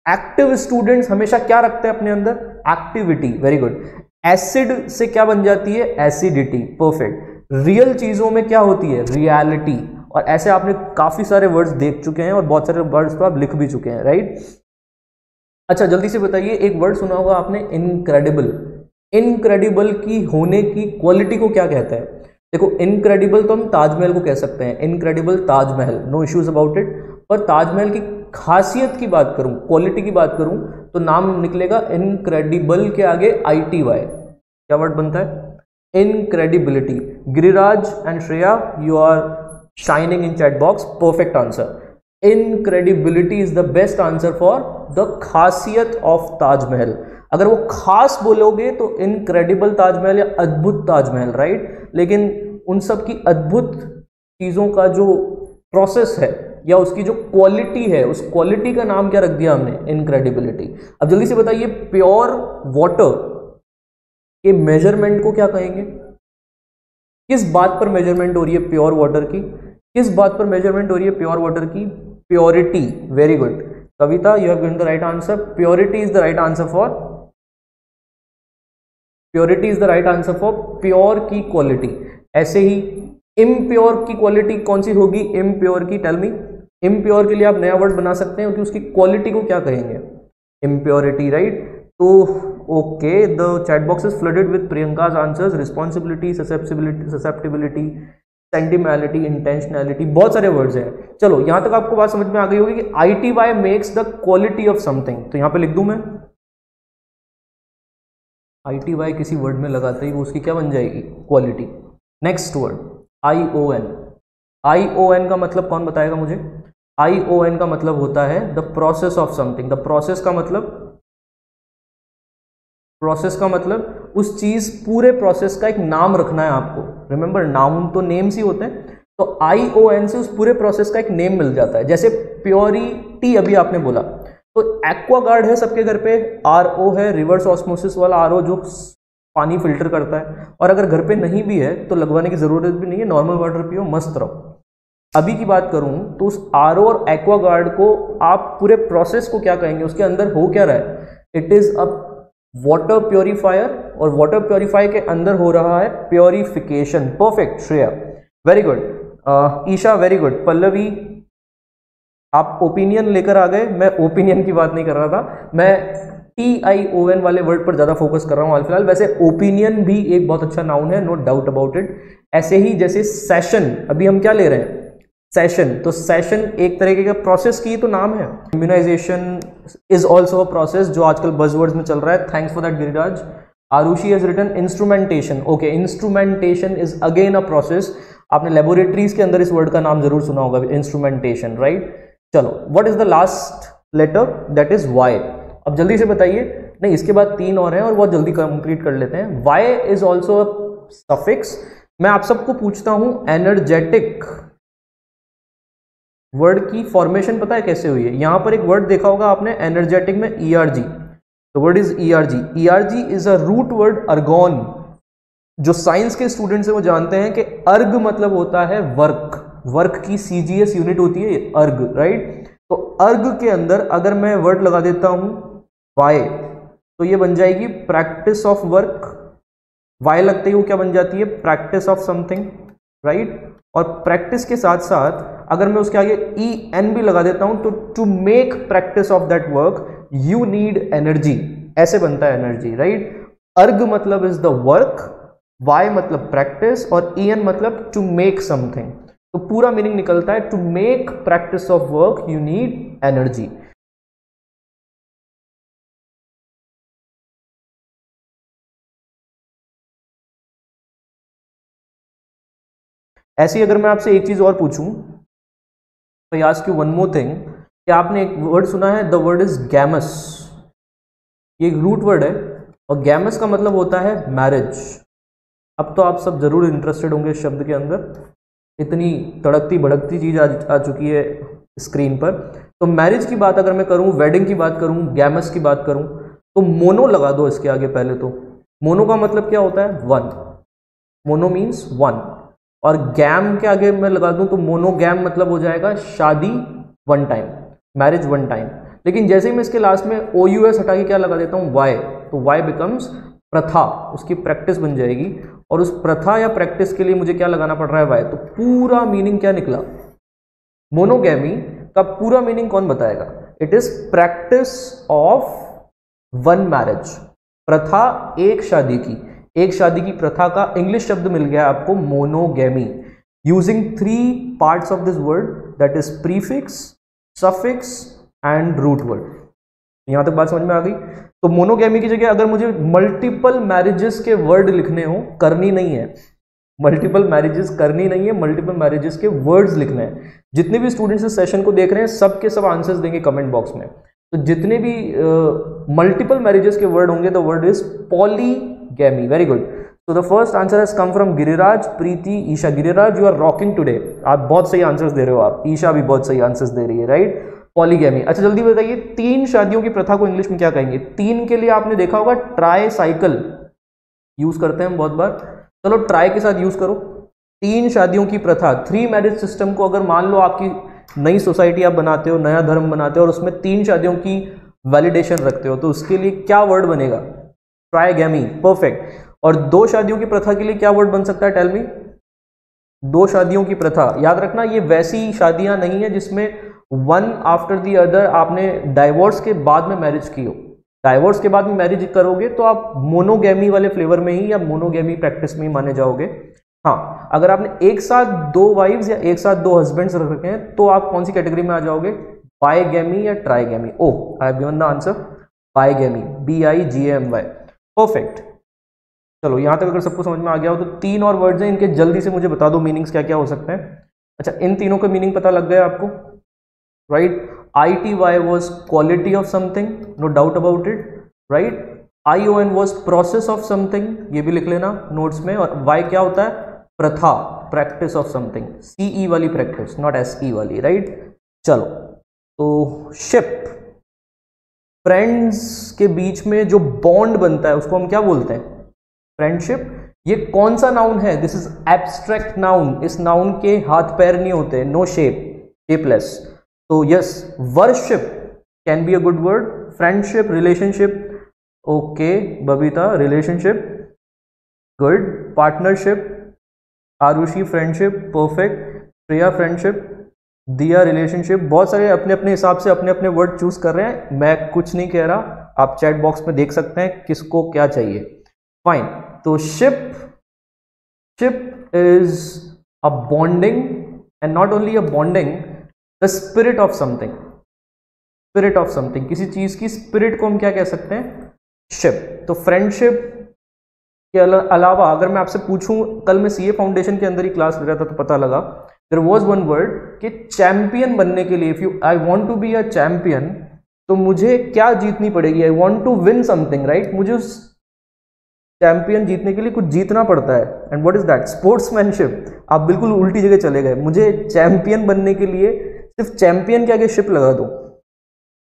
एक्टिव स्टूडेंट्स हमेशा क्या रखते हैं अपने अंदर? एक्टिविटी। Very good. एसिड से क्या बन जाती है? एसिडिटी। परफेक्ट। रियल चीजों में क्या होती है? रियलिटी। और ऐसे आपने काफी सारे वर्ड्स देख चुके हैं और बहुत सारे वर्ड्स तो आप लिख भी चुके हैं, राइट। अच्छा, जल्दी से बताइए, एक वर्ड सुना होगा आपने, इनक्रेडिबल। इनक्रेडिबल की होने की क्वालिटी को क्या कहते हैं? देखो, इनक्रेडिबल तो हम ताजमहल को कह सकते हैं, incredible Taj Mahal, no issues about it. पर ताजमहल की खासियत की बात करूं, क्वालिटी की बात करूं, तो नाम निकलेगा इनक्रेडिबल के आगे ITY। क्या वर्ड बनता है? Incredibility. Giriraj and Shreya, you are shining in chat box, perfect answer. Incredibility is the best answer for the खासियत ऑफ ताजमहल। अगर वो खास बोलोगे तो इनक्रेडिबल ताजमहल या अद्भुत ताजमहल, राइट। लेकिन उन सब की अद्भुत चीजों का जो प्रोसेस है या उसकी जो क्वालिटी है, उस क्वालिटी का नाम क्या रख दिया हमने? इनक्रेडिबिलिटी। अब जल्दी से बताइए, प्योर वाटर के मेजरमेंट को क्या कहेंगे? किस बात पर मेजरमेंट हो रही है प्योर वाटर की? किस बात पर मेजरमेंट हो रही है प्योर वाटर की? Purity. Very good Kavita, you have given the right answer. Purity is the right answer for, purity is the right answer for pure की क्वालिटी। ऐसे ही इम्प्योर की क्वालिटी कौन सी होगी? इम्प्योर की, टेल मी। इम्प्योर के लिए आप नया वर्ड बना सकते हैं कि उसकी क्वालिटी को क्या कहेंगे? Impurity, right. तो okay, the chat box is flooded with Priyanka's answers. Responsibility, susceptibility, sentimentality, intentionality, बहुत सारे वर्ड्स हैं। चलो, यहां तक आपको बात समझ में आ गई होगी कि ITY makes the quality of something. तो यहां पे लिख दूं मैं, ITY किसी वर्ड में लगाते ही वो उसकी क्या बन जाएगी? Quality. Next word ION। ION का मतलब कौन बताएगा मुझे? ION का मतलब होता है the process of something. The process का मतलब प्रोसेस का मतलब उस चीज पूरे प्रोसेस का एक नाम रखना है आपको। रिमेंबर, नाउन तो नेम्स ही होते हैं, तो ION से उस पूरे प्रोसेस का एक नेम मिल जाता है। जैसे प्योरिटी अभी आपने बोला, तो एक्वागार्ड है सबके घर पे, RO है, रिवर्स ऑस्मोसिस वाला RO जो पानी फिल्टर करता है। और अगर घर पे नहीं भी है तो लगवाने की जरूरत भी नहीं है, नॉर्मल वाटर पियो, मस्त रहो। अभी की बात करूं तो उस RO और एक्वागार्ड को आप पूरे प्रोसेस को क्या कहेंगे, उसके अंदर हो क्या रहा है? It is a water purifier, और वाटर प्योरीफायर के अंदर हो रहा है purification. Perfect Shreya, very good. Isha very good. Pallavi आप ओपिनियन लेकर आ गए, मैं ओपिनियन की बात नहीं कर रहा था, मैं TION वाले वर्ड पर ज्यादा फोकस कर रहा हूं फिलहाल। वैसे ओपिनियन भी एक बहुत अच्छा नाउन है, नो डाउट अबाउट इट। ऐसे ही जैसे सेशन, अभी हम क्या ले रहे हैं? सेशन। तो सेशन एक तरीके का प्रोसेस की तो नाम है। Immunization is also a process, जो आजकल बज़वर्ड्स में चल रहा है। Thanks for that Giriraj. Arushi has written instrumentation. Okay, instrumentation is again a process. आपने लेबोरेटरीज के अंदर इस वर्ड का नाम जरूर सुना होगा, इंस्ट्रूमेंटेशन, राइट। चलो, what is the last letter? That is Y. अब जल्दी से बताइए। नहीं, इसके बाद 3 और हैं और बहुत जल्दी कंप्लीट कर लेते हैं। Y is also a suffix. मैं आप सबको पूछता हूं, एनर्जेटिक वर्ड की फॉर्मेशन पता है कैसे हुई है? यहां पर एक वर्ड देखा होगा आपने, एनर्जेटिक में ERG। The word is ERG। ERG is a root word, ergon. जो साइंस के स्टूडेंट्स हैं वो जानते हैं कि अर्ग मतलब होता है वर्क। वर्क की CGS यूनिट होती है अर्ग, राइट। तो अर्ग के अंदर अगर मैं वर्ड लगा देता हूं वाई, तो ये बन जाएगी प्रैक्टिस ऑफ वर्क। वाई लगते ही वो क्या बन जाती है? Practice of something, right. और प्रैक्टिस के साथ साथ अगर मैं उसके आगे EN भी लगा देता हूं, तो to make practice of that work you need energy. ऐसे बनता है एनर्जी, राइट। अर्ग मतलब इज द वर्क, वाई मतलब प्रैक्टिस, और EN मतलब टू मेक समथिंग। तो पूरा मीनिंग निकलता है to make practice of work you need energy. ऐसी अगर मैं आपसे एक चीज और पूछूं, तो I ask you one more thing, क्या आपने एक वर्ड सुना है? The word is gamos. ये एक रूट वर्ड है और गैमस का मतलब होता है मैरिज। अब तो आप सब जरूर इंटरेस्टेड होंगे इस शब्द के अंदर, इतनी तड़कती भड़कती चीज आ चुकी है स्क्रीन पर। तो मैरिज की बात अगर मैं करूं, वेडिंग की बात करूं, गैमस की बात करूं, तो मोनो लगा दो इसके आगे पहले। तो मोनो का मतलब क्या होता है? वन। Mono means one. और गैम के आगे मैं लगा दूं तो मोनोगैम मतलब हो जाएगा शादी one time, marriage one time. लेकिन जैसे ही मैं इसके लास्ट में OUS हटा के क्या लगा देता हूं? वाई, तो वाई बिकम्स प्रथा, उसकी प्रैक्टिस बन जाएगी। और उस प्रथा या प्रैक्टिस के लिए मुझे क्या लगाना पड़ रहा है? वाई। तो पूरा मीनिंग क्या निकला? मोनोगैमी का पूरा मीनिंग कौन बताएगा? It is practice of one marriage. प्रथा एक शादी की, एक शादी की प्रथा का इंग्लिश शब्द मिल गया आपको, monogamy. Using 3 parts of this word, that is prefix, suffix and root word. यहां तक बात समझ में आ गई? तो मोनोगैमी की जगह अगर मुझे मल्टीपल मैरिजेस के वर्ड लिखने हो, करनी नहीं है, मल्टीपल मैरिजेस करनी नहीं है, मल्टीपल मैरिजेस के वर्ड्स लिखने हैं। जितने भी स्टूडेंट्स इस सेशन को देख रहे हैं सब के सब आंसर्स देंगे कमेंट बॉक्स में। तो जितने भी मल्टीपल मैरिजेस के वर्ड होंगे, the word is polygamy. Very good. तो the first answer has come from Giriraj, Preeti, Isha. Giriraj, you are rocking today. आप बहुत सही आंसर्स दे रहे हो आप। ईशा भी बहुत सही आंसर्स दे रही है, राइट। पॉलीगैमी। अच्छा जल्दी बताइए, 3 शादियों की प्रथा को इंग्लिश में क्या कहेंगे? 3 के लिए आपने देखा होगा ट्राई साइकिल यूज करते हैं हम बहुत बार। चलो ट्राई के साथ यूज करो। 3 शादियों की प्रथा, 3 मैरिज सिस्टम को अगर मान लो आपकी नई सोसाइटी आप बनाते हो, नया धर्म बनाते हो और उसमें 3 शादियों की वैलिडेशन रखते हो, तो उसके लिए क्या वर्ड बनेगा? ट्राइगैमी। परफेक्ट। और 2 शादियों की प्रथा के लिए क्या वर्ड बन सकता है? टेल मी। 2 शादियों की प्रथा, याद रखना ये वैसी शादियां नहीं है जिसमें वन आफ्टर दी अदर आपने डाइवोर्स के बाद में मैरिज की हो। डाइवोर्स के बाद में मैरिज करोगे तो आप मोनोगैमी वाले फ्लेवर में ही या मोनोगैमी प्रैक्टिस में ही माने जाओगे। हाँ, अगर आपने एक साथ 2 वाइफ्स या एक साथ 2 हस्बैंड्स रखे हैं तो आप कौन सी कैटेगरी में आ जाओगे? बाइगैमी या trigamy? Oh, I have given the answer, bigamy, BIGAMY। Perfect. चलो यहां तक अगर सबको समझ में आ गया हो तो 3 और वर्ड्स हैं, इनके जल्दी से मुझे बता दो मीनिंग्स क्या क्या हो सकते हैं। अच्छा, इन तीनों का मीनिंग पता लग गया आपको, right. ITY was quality of something, no doubt about it, right? ION was process of something, ये भी लिख लेना नोट्स में। और Y क्या होता है? प्रथा, प्रैक्टिस ऑफ समथिंग, CE वाली प्रैक्टिस, नॉट SE वाली, राइट। चलो, तो शिप, फ्रेंड्स के बीच में जो बॉन्ड बनता है उसको हम क्या बोलते हैं? फ्रेंडशिप। ये कौन सा नाउन है? This is abstract noun. इस नाउन के हाथ पैर नहीं होते, नो शेप, शेपलेस। तो yes, worship can be a good word. Friendship, relationship, okay Babita, relationship, good. Partnership, Arushi friendship, perfect. Priya friendship, Diya relationship. बहुत सारे अपने अपने हिसाब से अपने अपने वर्ड चूज कर रहे हैं, मैं कुछ नहीं कह रहा, आप चैट बॉक्स में देख सकते हैं किसको क्या चाहिए। फाइन, तो ship is a bonding, and not only a bonding, the spirit of something. Spirit of something, किसी चीज की स्पिरिट को हम क्या कह सकते हैं? शिप। तो फ्रेंडशिप के अलावा अगर मैं आपसे पूछूं, कल मैं CA फाउंडेशन के अंदर ही क्लास ले रहा था तो पता लगा, देयर वाज वन वर्ड कि चैंपियन बनने के लिए, if I want to be a champion, तो मुझे क्या जीतनी पड़ेगी? I want to win something, right. मुझे उस चैंपियन जीतने के लिए कुछ जीतना पड़ता है, and what is that? Sportsmanship. आप बिल्कुल उल्टी जगह चले गए। मुझे चैंपियन बनने के लिए सिर्फ चैंपियन के आगे शिप लगा दो,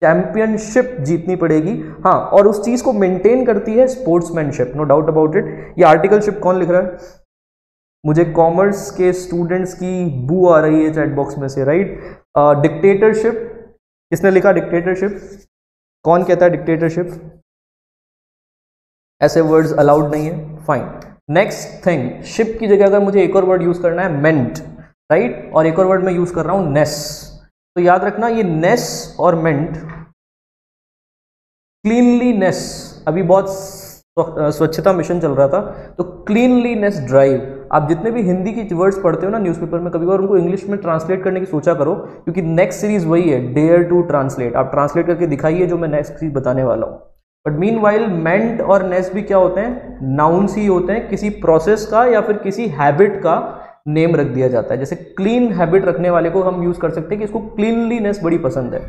चैंपियनशिप जीतनी पड़ेगी। हाँ, और उस चीज को मेंटेन करती है sportsmanship, no doubt about it. ये आर्टिकलशिप कौन लिख रहा है? मुझे कॉमर्स के स्टूडेंट्स की बू आ रही है चैट बॉक्स में से, राइट। डिक्टेटरशिप, किसने लिखा डिक्टेटरशिप? कौन कहता है डिक्टेटरशिप? ऐसे वर्ड्स अलाउड नहीं है, फाइन। नेक्स्ट थिंग, शिप की जगह अगर मुझे एक और वर्ड यूज करना है, मेंट, राइट। और एक और वर्ड मैं यूज कर रहा हूं, नेस। तो याद रखना, ये नेस और मेंट, क्लीनलीनेस, अभी बहुत स्वच्छता मिशन चल रहा था, तो क्लीनलीनेस ड्राइव। आप जितने भी हिंदी की वर्ड्स पढ़ते हो ना न्यूज़पेपर में, कभी बार उनको इंग्लिश में ट्रांसलेट करने की सोचा करो, क्योंकि नेक्स्ट सीरीज वही है, डेयर टू ट्रांसलेट। आप ट्रांसलेट करके दिखाइए जो मैं नेक्स्ट सीरीज बताने वाला हूँ। बट मीन वाइल मेंट और नेस भी क्या होते हैं? नाउन्स ही होते हैं, किसी प्रोसेस का या फिर किसी हैबिट का नेम रख दिया जाता है। जैसे क्लीन हैबिट रखने वाले को हम यूज कर सकते हैं कि इसको क्लीनलीनेस बड़ी पसंद है।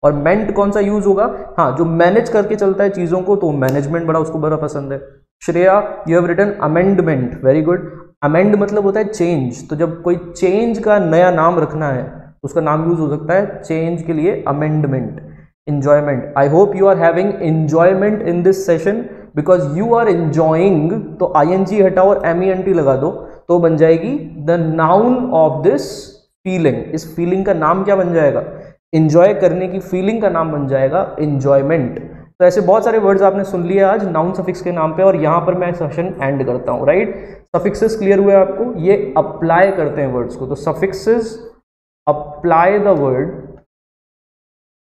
और मेंट कौन सा यूज होगा? हाँ, जो मैनेज करके चलता है चीजों को, तो मैनेजमेंट बड़ा उसको बड़ा पसंद है। Shreya, you have written amendment, very good. Amend मतलब होता है चेंज, तो जब कोई चेंज का नया नाम रखना है तो उसका नाम यूज हो सकता है चेंज के लिए, amendment. enjoyment, I hope you are having enjoyment in this session because you are enjoying, तो ing हटाओ और ment लगा दो तो बन जाएगी the noun of this feeling। इस feeling का नाम क्या बन जाएगा? enjoy करने की feeling का नाम बन जाएगा enjoyment। तो ऐसे बहुत सारे वर्ड्स आपने सुन लिए आज नाउन सफिक्स के नाम पे, और यहाँ पर मैं सेशन एंड करता हूँ, राइट। सफिक्सेस क्लियर हुए आपको? ये अप्लाई करते हैं वर्ड्स को, तो suffixes apply the word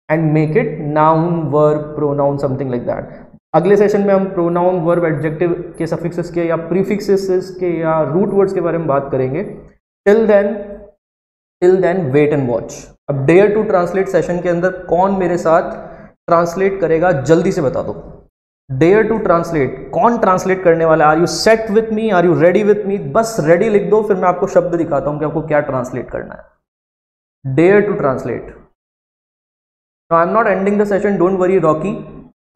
and make it noun, verb, pronoun, something like that। अगले सेशन में हम प्रोनाउन, वर्ब, एडजेक्टिव के सफिक्सेस के या प्रीफिक्सेस के या रूट वर्ड्स के बारे में बात करेंगे। Till then wait and watch. अब डेयर टू ट्रांसलेट सेशन के अंदर कौन मेरे साथ ट्रांसलेट करेगा? जल्दी से बता दो। डेयर टू ट्रांसलेट, कौन ट्रांसलेट करने वाला है? Are you set with me? Are you ready with me? बस रेडी लिख दो, फिर मैं आपको शब्द दिखाता हूं कि आपको क्या ट्रांसलेट करना है। Dare to translate. Now I'm not ending the session, don't worry Rocky,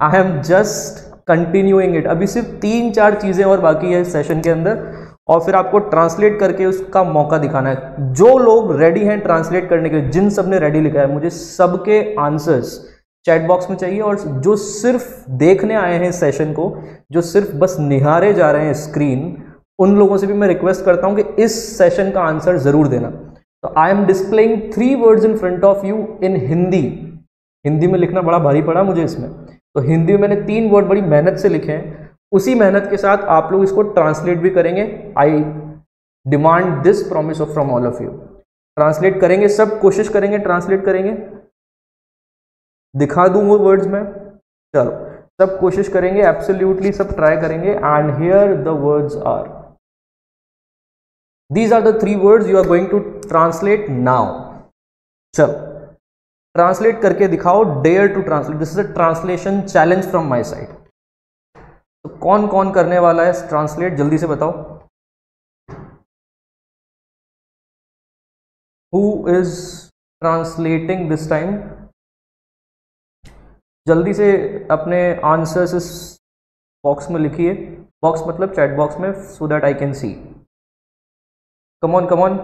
I am just continuing it। अभी सिर्फ 3-4 चीजें और बाकी है सेशन के अंदर, और फिर आपको ट्रांसलेट करके उसका मौका दिखाना है। जो लोग रेडी हैं ट्रांसलेट करने के लिए, जिन सब ने रेडी लिखा है, मुझे सबके आंसर्स चैट बॉक्स में चाहिए। और जो सिर्फ देखने आए हैं सेशन को, जो सिर्फ बस निहारे जा रहे हैं स्क्रीन, उन लोगों से भी मैं रिक्वेस्ट करता हूं कि इस सेशन का आंसर जरूर देना। तो I am displaying 3 words in front of you in Hindi. Hindi में लिखना बड़ा भारी पड़ा मुझे इसमें, तो हिंदी में मैंने 3 वर्ड बड़ी मेहनत से लिखे हैं। उसी मेहनत के साथ आप लोग इसको ट्रांसलेट भी करेंगे। आई demand this promise of from all of you. Translate करेंगे, सब कोशिश करेंगे, ट्रांसलेट करेंगे, दिखा दूं वो वर्ड्स में, चलो सब कोशिश करेंगे, एब्सोल्युटली सब ट्राई करेंगे। And here the words are, these are the 3 words you are going to translate now. चलो ट्रांसलेट करके दिखाओ, dare to translate. This is a translation challenge from my side. तो कौन कौन करने वाला है ट्रांसलेट, जल्दी से बताओ। Who is translating this time? जल्दी से अपने आंसर्स बॉक्स में लिखिए, बॉक्स मतलब चैट बॉक्स में, so that I can see. Come on come on.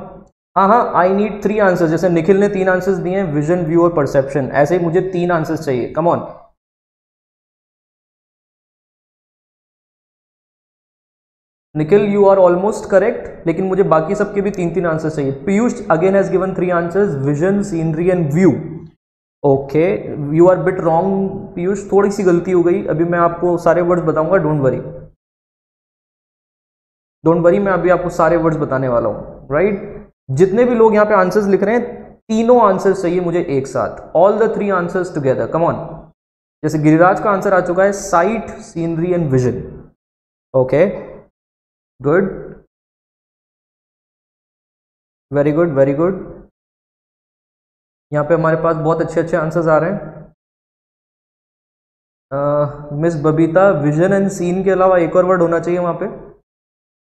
हाँ हाँ, आई नीड 3 आंसर्स। जैसे निखिल ने 3 आंसर्स दिए हैं, विजन, व्यू और परसेप्शन, ऐसे ही मुझे 3 आंसर्स चाहिए। Come on. Nikhil you are almost correct, लेकिन मुझे बाकी सबके भी 3-3 आंसर्स चाहिए। Piyush again has given 3 answers, vision, scenery and view. Okay, you are bit wrong Piyush, थोड़ी सी गलती हो गई। अभी मैं आपको सारे वर्ड्स बताऊंगा, डोंट वरी, डोंट वरी, मैं अभी आपको सारे वर्ड्स बताने वाला हूं, राइट। जितने भी लोग यहाँ पे आंसर्स लिख रहे हैं, तीनों आंसर्स चाहिए मुझे एक साथ, all the 3 answers together, come on. जैसे गिरिराज का आंसर आ चुका है, site, scenery and vision. Okay, good, very good very good. यहाँ पे हमारे पास बहुत अच्छे अच्छे आंसर्स आ रहे हैं। Miss Babita, vision and scene के अलावा एक और वर्ड होना चाहिए वहाँ पे,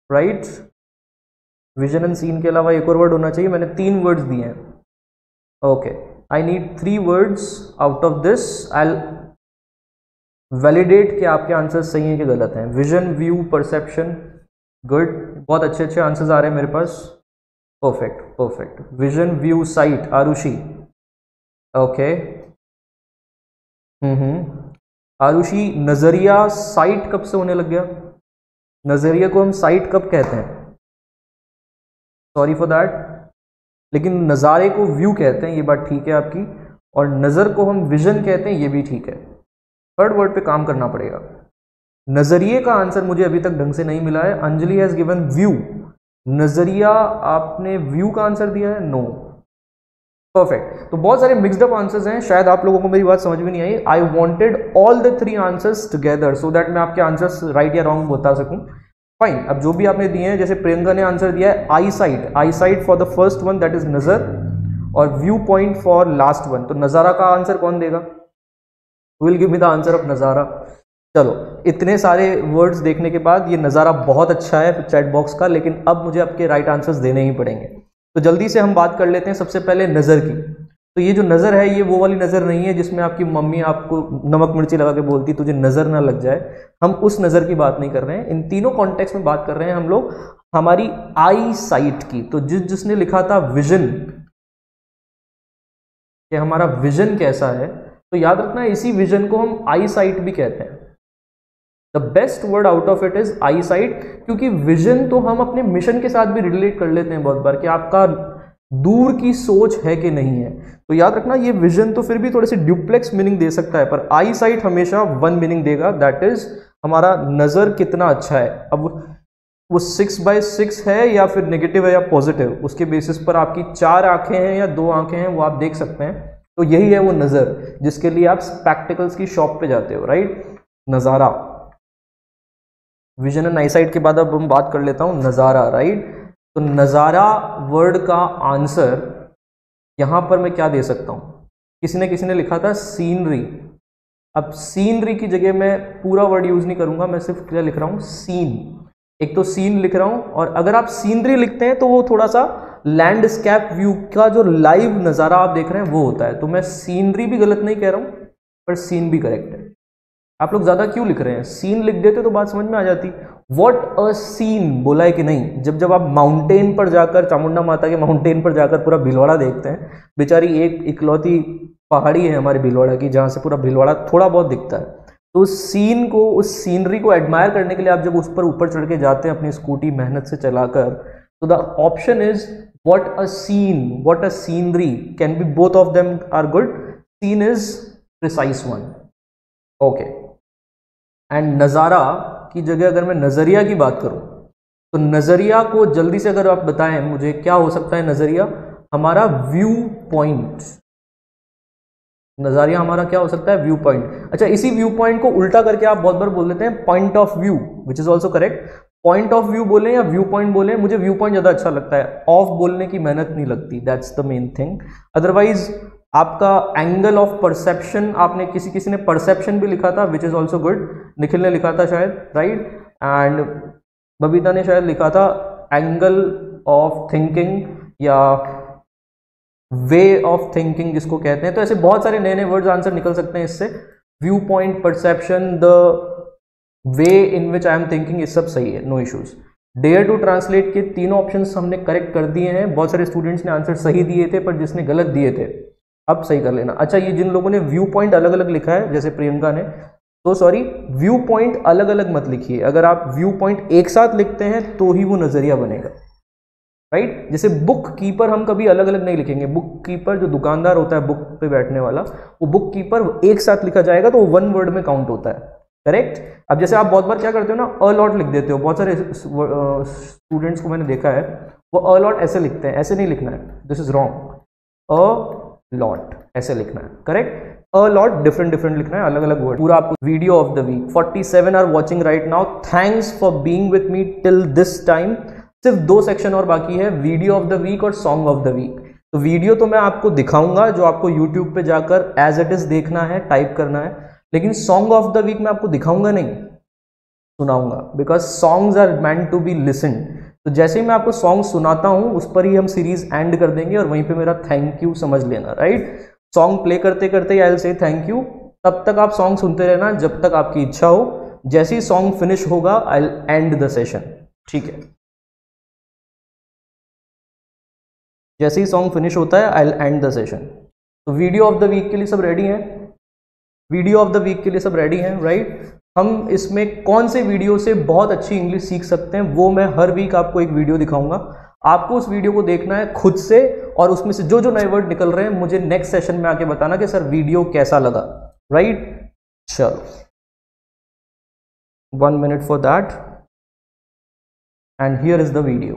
राइट। विजन एंड सीन के अलावा एक और वर्ड होना चाहिए। मैंने 3 वर्ड्स दिए हैं। Okay, I need 3 words out of this. I validate कि आपके आंसर्स सही हैं कि गलत हैं। विजन, व्यू, परसेप्शन, गुड, बहुत अच्छे अच्छे आंसर्स आ रहे हैं मेरे पास। Perfect perfect. Vision, view, sight, Arushi. Okay, Arushi, नजरिया साइट कब से होने लग गया? नजरिया को हम साइट कब कहते हैं? सॉरी फॉर दैट, लेकिन नज़ारे को व्यू कहते हैं, ये बात ठीक है आपकी। और नज़र को हम विजन कहते हैं, ये भी ठीक है। थर्ड वर्ड पे काम करना पड़ेगा। नजरिए का आंसर मुझे अभी तक ढंग से नहीं मिला है। अंजलि हैज गिवन व्यू, नजरिया आपने व्यू का आंसर दिया है, नो। परफेक्ट। तो बहुत सारे मिक्सड अप आंसर्स हैं, शायद आप लोगों को मेरी बात समझ में नहीं आई। I wanted all the 3 answers together so that मैं आपके आंसर्स राइट या रॉन्ग बता सकूं। फाइन, अब जो भी आपने दिए हैं, जैसे प्रियंका ने आंसर दिया है eyesight, eyesight for the first one that is नजर, और viewpoint for last one. तो नजारा का आंसर कौन देगा? Will give me the answer of नजारा। चलो, इतने सारे वर्ड्स देखने के बाद ये नज़ारा बहुत अच्छा है चैट बॉक्स का, लेकिन अब मुझे आपके राइट आंसर्स देने ही पड़ेंगे। तो जल्दी से हम बात कर लेते हैं सबसे पहले नज़र की। तो ये जो नज़र है, ये वो वाली नज़र नहीं है जिसमें आपकी मम्मी आपको नमक मिर्ची लगा के बोलती तुझे नज़र ना लग जाए। हम उस नज़र की बात नहीं कर रहे हैं। इन तीनों कॉन्टेक्स्ट में बात कर रहे हैं हम लोग हमारी आई साइट की। तो जिसने लिखा था विजन, कि हमारा विजन कैसा है, तो याद रखना इसी विजन को हम आई साइट भी कहते हैं। The best word out of it is I site, क्योंकि विजन तो हम अपने मिशन के साथ भी रिलेट कर लेते हैं बहुत बार, कि आपका दूर की सोच है कि नहीं है। तो याद रखना ये विजन तो फिर भी थोड़े से ड्यूप्लेक्स मीनिंग दे सकता है, पर आई साइट हमेशा 1 मीनिंग देगा, दैट इज हमारा नज़र कितना अच्छा है। अब वो 6/6 है या फिर नेगेटिव है या पॉजिटिव, उसके बेसिस पर आपकी 4 आंखें हैं या 2 आंखें हैं, वो आप देख सकते हैं। तो यही है वो नज़र जिसके लिए आप स्पेक्टिकल्स की शॉप पे जाते हो, राइट। नज़ारा, विजन एंड आई साइट के बाद अब हम बात कर लेता हूं नज़ारा, राइट। तो नज़ारा वर्ड का आंसर यहां पर मैं क्या दे सकता हूं? किसी ने लिखा था सीनरी। अब सीनरी की जगह मैं पूरा वर्ड यूज नहीं करूंगा, मैं सिर्फ क्या लिख रहा हूं, सीन। एक तो सीन लिख रहा हूं, और अगर आप सीनरी लिखते हैं तो वो थोड़ा सा लैंडस्केप व्यू का जो लाइव नज़ारा आप देख रहे हैं वो होता है। तो मैं सीनरी भी गलत नहीं कह रहा हूं, पर सीन भी करेक्ट है। आप लोग ज्यादा क्यों लिख रहे हैं? सीन लिख देते तो बात समझ में आ जाती। व्हाट अ सीन बोला है कि नहीं? जब आप माउंटेन पर जाकर, चामुंडा माता के माउंटेन पर जाकर पूरा भीलवाड़ा देखते हैं, बेचारी एक इकलौती पहाड़ी है हमारे भीलवाड़ा की जहां से पूरा भीलवाड़ा थोड़ा बहुत दिखता है। तो उस सीन को, उस सीनरी को एडमायर करने के लिए आप जब उस पर ऊपर चढ़ के जाते हैं अपनी स्कूटी मेहनत से चलाकर, तो the option is what a scene, what a scenery, can be both of them are good. Scene is precise one, okay. And नज़ारा की जगह अगर मैं नज़रिया की बात करूं, तो नज़रिया को जल्दी से अगर आप बताएं मुझे क्या हो सकता है नज़रिया? हमारा व्यू पॉइंट। नज़रिया हमारा क्या हो सकता है? View point. अच्छा, इसी व्यू पॉइंट को उल्टा करके आप बहुत बार बोल देते हैं point of view, which is also correct. Point of view बोले या व्यू पॉइंट बोले, मुझे व्यू पॉइंट ज़्यादा अच्छा लगता है, ऑफ बोलने की मेहनत नहीं लगती, that's the main thing. Otherwise आपका एंगल ऑफ परसेप्शन, आपने किसी ने परसेप्शन भी लिखा था, which is also good. Nikhil ने लिखा था शायद, राइट। एंड बबीता ने शायद लिखा था एंगल ऑफ थिंकिंग या वे ऑफ थिंकिंग जिसको कहते हैं। तो ऐसे बहुत सारे नए नए वर्ड्स आंसर निकल सकते हैं इससे। View point, perception, the way in which I am thinking, ये सब सही है, no issues. Dare to translate के तीनों ऑप्शंस हमने करेक्ट कर दिए हैं। बहुत सारे स्टूडेंट्स ने आंसर सही दिए थे, पर जिसने गलत दिए थे अब सही कर लेना। अच्छा, ये जिन लोगों ने व्यू पॉइंट अलग अलग लिखा है, जैसे प्रियंका ने, तो सॉरी, व्यू पॉइंट अलग अलग मत लिखिए। अगर आप व्यू पॉइंट एक साथ लिखते हैं तो ही वो नजरिया बनेगा, राइट। जैसे बुक कीपर हम कभी अलग अलग नहीं लिखेंगे। बुक कीपर जो दुकानदार होता है, बुक पे बैठने वाला, वो बुक कीपर एक साथ लिखा जाएगा तो वन वर्ड में काउंट होता है, करेक्ट। अब जैसे आप बहुत बार क्या करते हो ना, अ लॉट लिख देते हो। बहुत सारे स्टूडेंट्स को मैंने देखा है, वो अ लॉट ऐसे लिखते हैं, ऐसे नहीं लिखना है, this is wrong. A lot ऐसे लिखना है, correct. A lot different different लिखना है, अलग अलग वर्ड। पूरा आपको video of the week 47 are watching right now. Thanks for being with me till this time. सिर्फ 2 सेक्शन और बाकी है, वीडियो ऑफ द वीक और सॉन्ग ऑफ द वीक। तो वीडियो तो मैं आपको दिखाऊंगा, जो आपको यूट्यूब पे जाकर एज इट इज देखना है, टाइप करना है। लेकिन सॉन्ग ऑफ द वीक मैं आपको दिखाऊंगा नहीं, सुनाऊंगा, because songs are meant to be listen. तो जैसे ही मैं आपको सॉन्ग सुनाता हूं, उस पर ही हम सीरीज एंड कर देंगे, और वहीं पे मेरा थैंक यू समझ लेना, राइट। सॉन्ग प्ले करते करते I will say thank you, तब तक आप सॉन्ग सुनते रहना जब तक आपकी इच्छा हो। जैसे ही सॉन्ग फिनिश होगा I will and the session, ठीक है। जैसे ही सॉन्ग फिनिश होता है I will and the session. तो वीडियो ऑफ द वीक के लिए सब रेडी हैं? वीडियो ऑफ द वीक के लिए सब रेडी हैं, राइट। हम इसमें कौन से वीडियो से बहुत अच्छी इंग्लिश सीख सकते हैं, वो मैं हर वीक आपको एक वीडियो दिखाऊंगा। आपको उस वीडियो को देखना है खुद से, और उसमें से जो जो नए वर्ड निकल रहे हैं मुझे नेक्स्ट सेशन में आके बताना कि सर वीडियो कैसा लगा, राइट। चलो, 1 minute for that, and here is the video,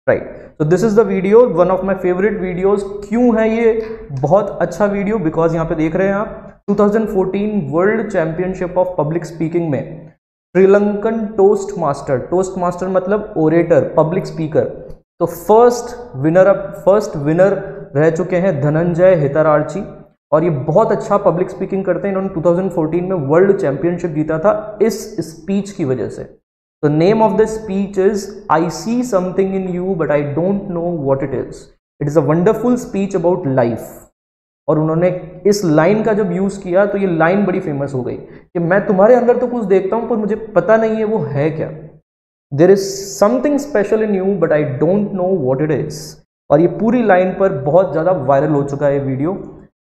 right. तो this is the video, one of my favourite videos. क्यों है ये बहुत अच्छा वीडियो? बिकॉज यहाँ पे देख रहे हैं आप, 2014 world championship of public speaking में श्रीलंकन टोस्ट मास्टर मतलब ओरेटर, पब्लिक स्पीकर। तो फर्स्ट विनर रह चुके हैं धनंजय हितरार्ची, और ये बहुत अच्छा पब्लिक स्पीकिंग करते हैं। इन्होंने 2014 में वर्ल्ड चैंपियनशिप जीता था इस स्पीच की वजह से। The name of the speech is I see something in you but I don't know what it is. It is a wonderful speech about life. और उन्होंने इस लाइन का जब यूज किया तो ये लाइन बड़ी फेमस हो गई कि मैं तुम्हारे अंदर तो कुछ देखता हूं पर मुझे पता नहीं है वो है क्या। There is something special in you but I don't know what it is. और ये पूरी लाइन पर बहुत ज्यादा वायरल हो चुका है ये video.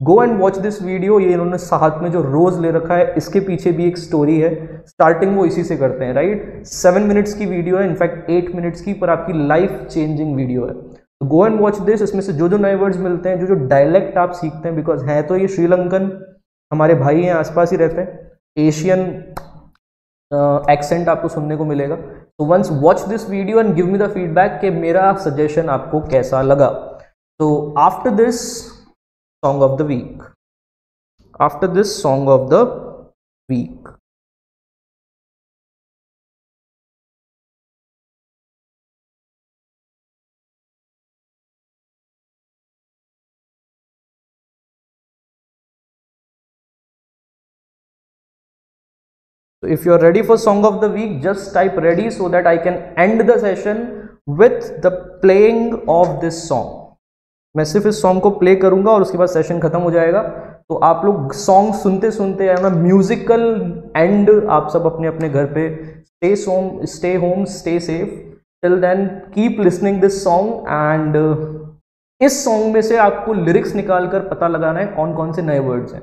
Go and watch this video. ये इन्होंने हाथ में जो रोज ले रखा है, इसके पीछे भी एक स्टोरी है। स्टार्टिंग वो इसी से करते हैं, राइट। 7 मिनट्स की वीडियो है, इनफैक्ट 8 मिनट्स की, पर आपकी लाइफ चेंजिंग वीडियो है। तो गो एंड वॉच दिस। इसमें से जो जो नए वर्ड्स मिलते हैं, जो जो डायलेक्ट आप सीखते हैं, बिकॉज है तो ये श्रीलंकन, हमारे भाई हैं, आसपास ही रहते हैं, एशियन एक्सेंट आपको सुनने को मिलेगा। तो once watch this video and give me the feedback कि मेरा सजेशन आपको कैसा लगा। तो after this song of the week, after this song of the week, so if you are ready for song of the week, just type ready so that I can end the session with the playing of this song. मैं सिर्फ इस song को play करूंगा और उसके बाद session खत्म हो जाएगा। तो आप लोग सॉन्ग सुनते सुनते है ना, म्यूजिकल एंड आप सब अपने अपने घर पे stay home stay safe. Till then keep listening this song, and इस सॉन्ग में से आपको लिरिक्स निकालकर पता लगाना है कौन कौन से नए वर्ड्स हैं।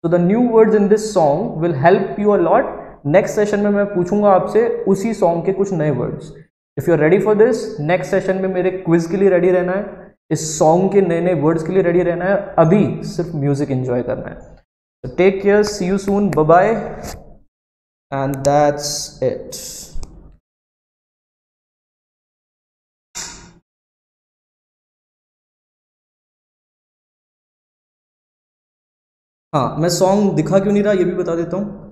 तो the new words in this song will help you a lot. Next session में मैं पूछूंगा आपसे उसी सॉन्ग के कुछ नए words. If you are ready for this, next session में मेरे क्विज के लिए रेडी रहना है, इस सॉन्ग के नए नए वर्ड्स के लिए रेडी रहना है। अभी सिर्फ म्यूजिक एंजॉय करना है। Take care, see you soon, bye bye, and that's it. हाँ, मैं सॉन्ग दिखा क्यों नहीं रहा ये भी बता देता हूँ।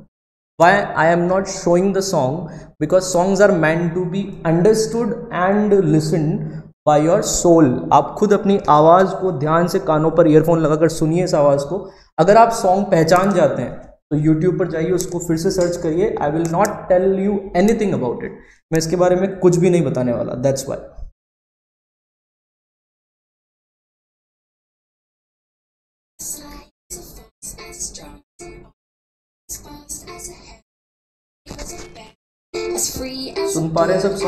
Why I am not showing the song? Because songs are meant to be understood and listened by your soul. आप खुद अपनी आवाज़ को ध्यान से कानों पर ईयरफोन लगाकर सुनिए इस आवाज़ को। अगर आप सॉन्ग पहचान जाते हैं तो यूट्यूब पर जाइए, उसको फिर से सर्च करिए। I will not tell you anything about it. मैं इसके बारे में कुछ भी नहीं बताने वाला, that's why. As fast as a सुन पा रहे हैं सब सॉन्ग?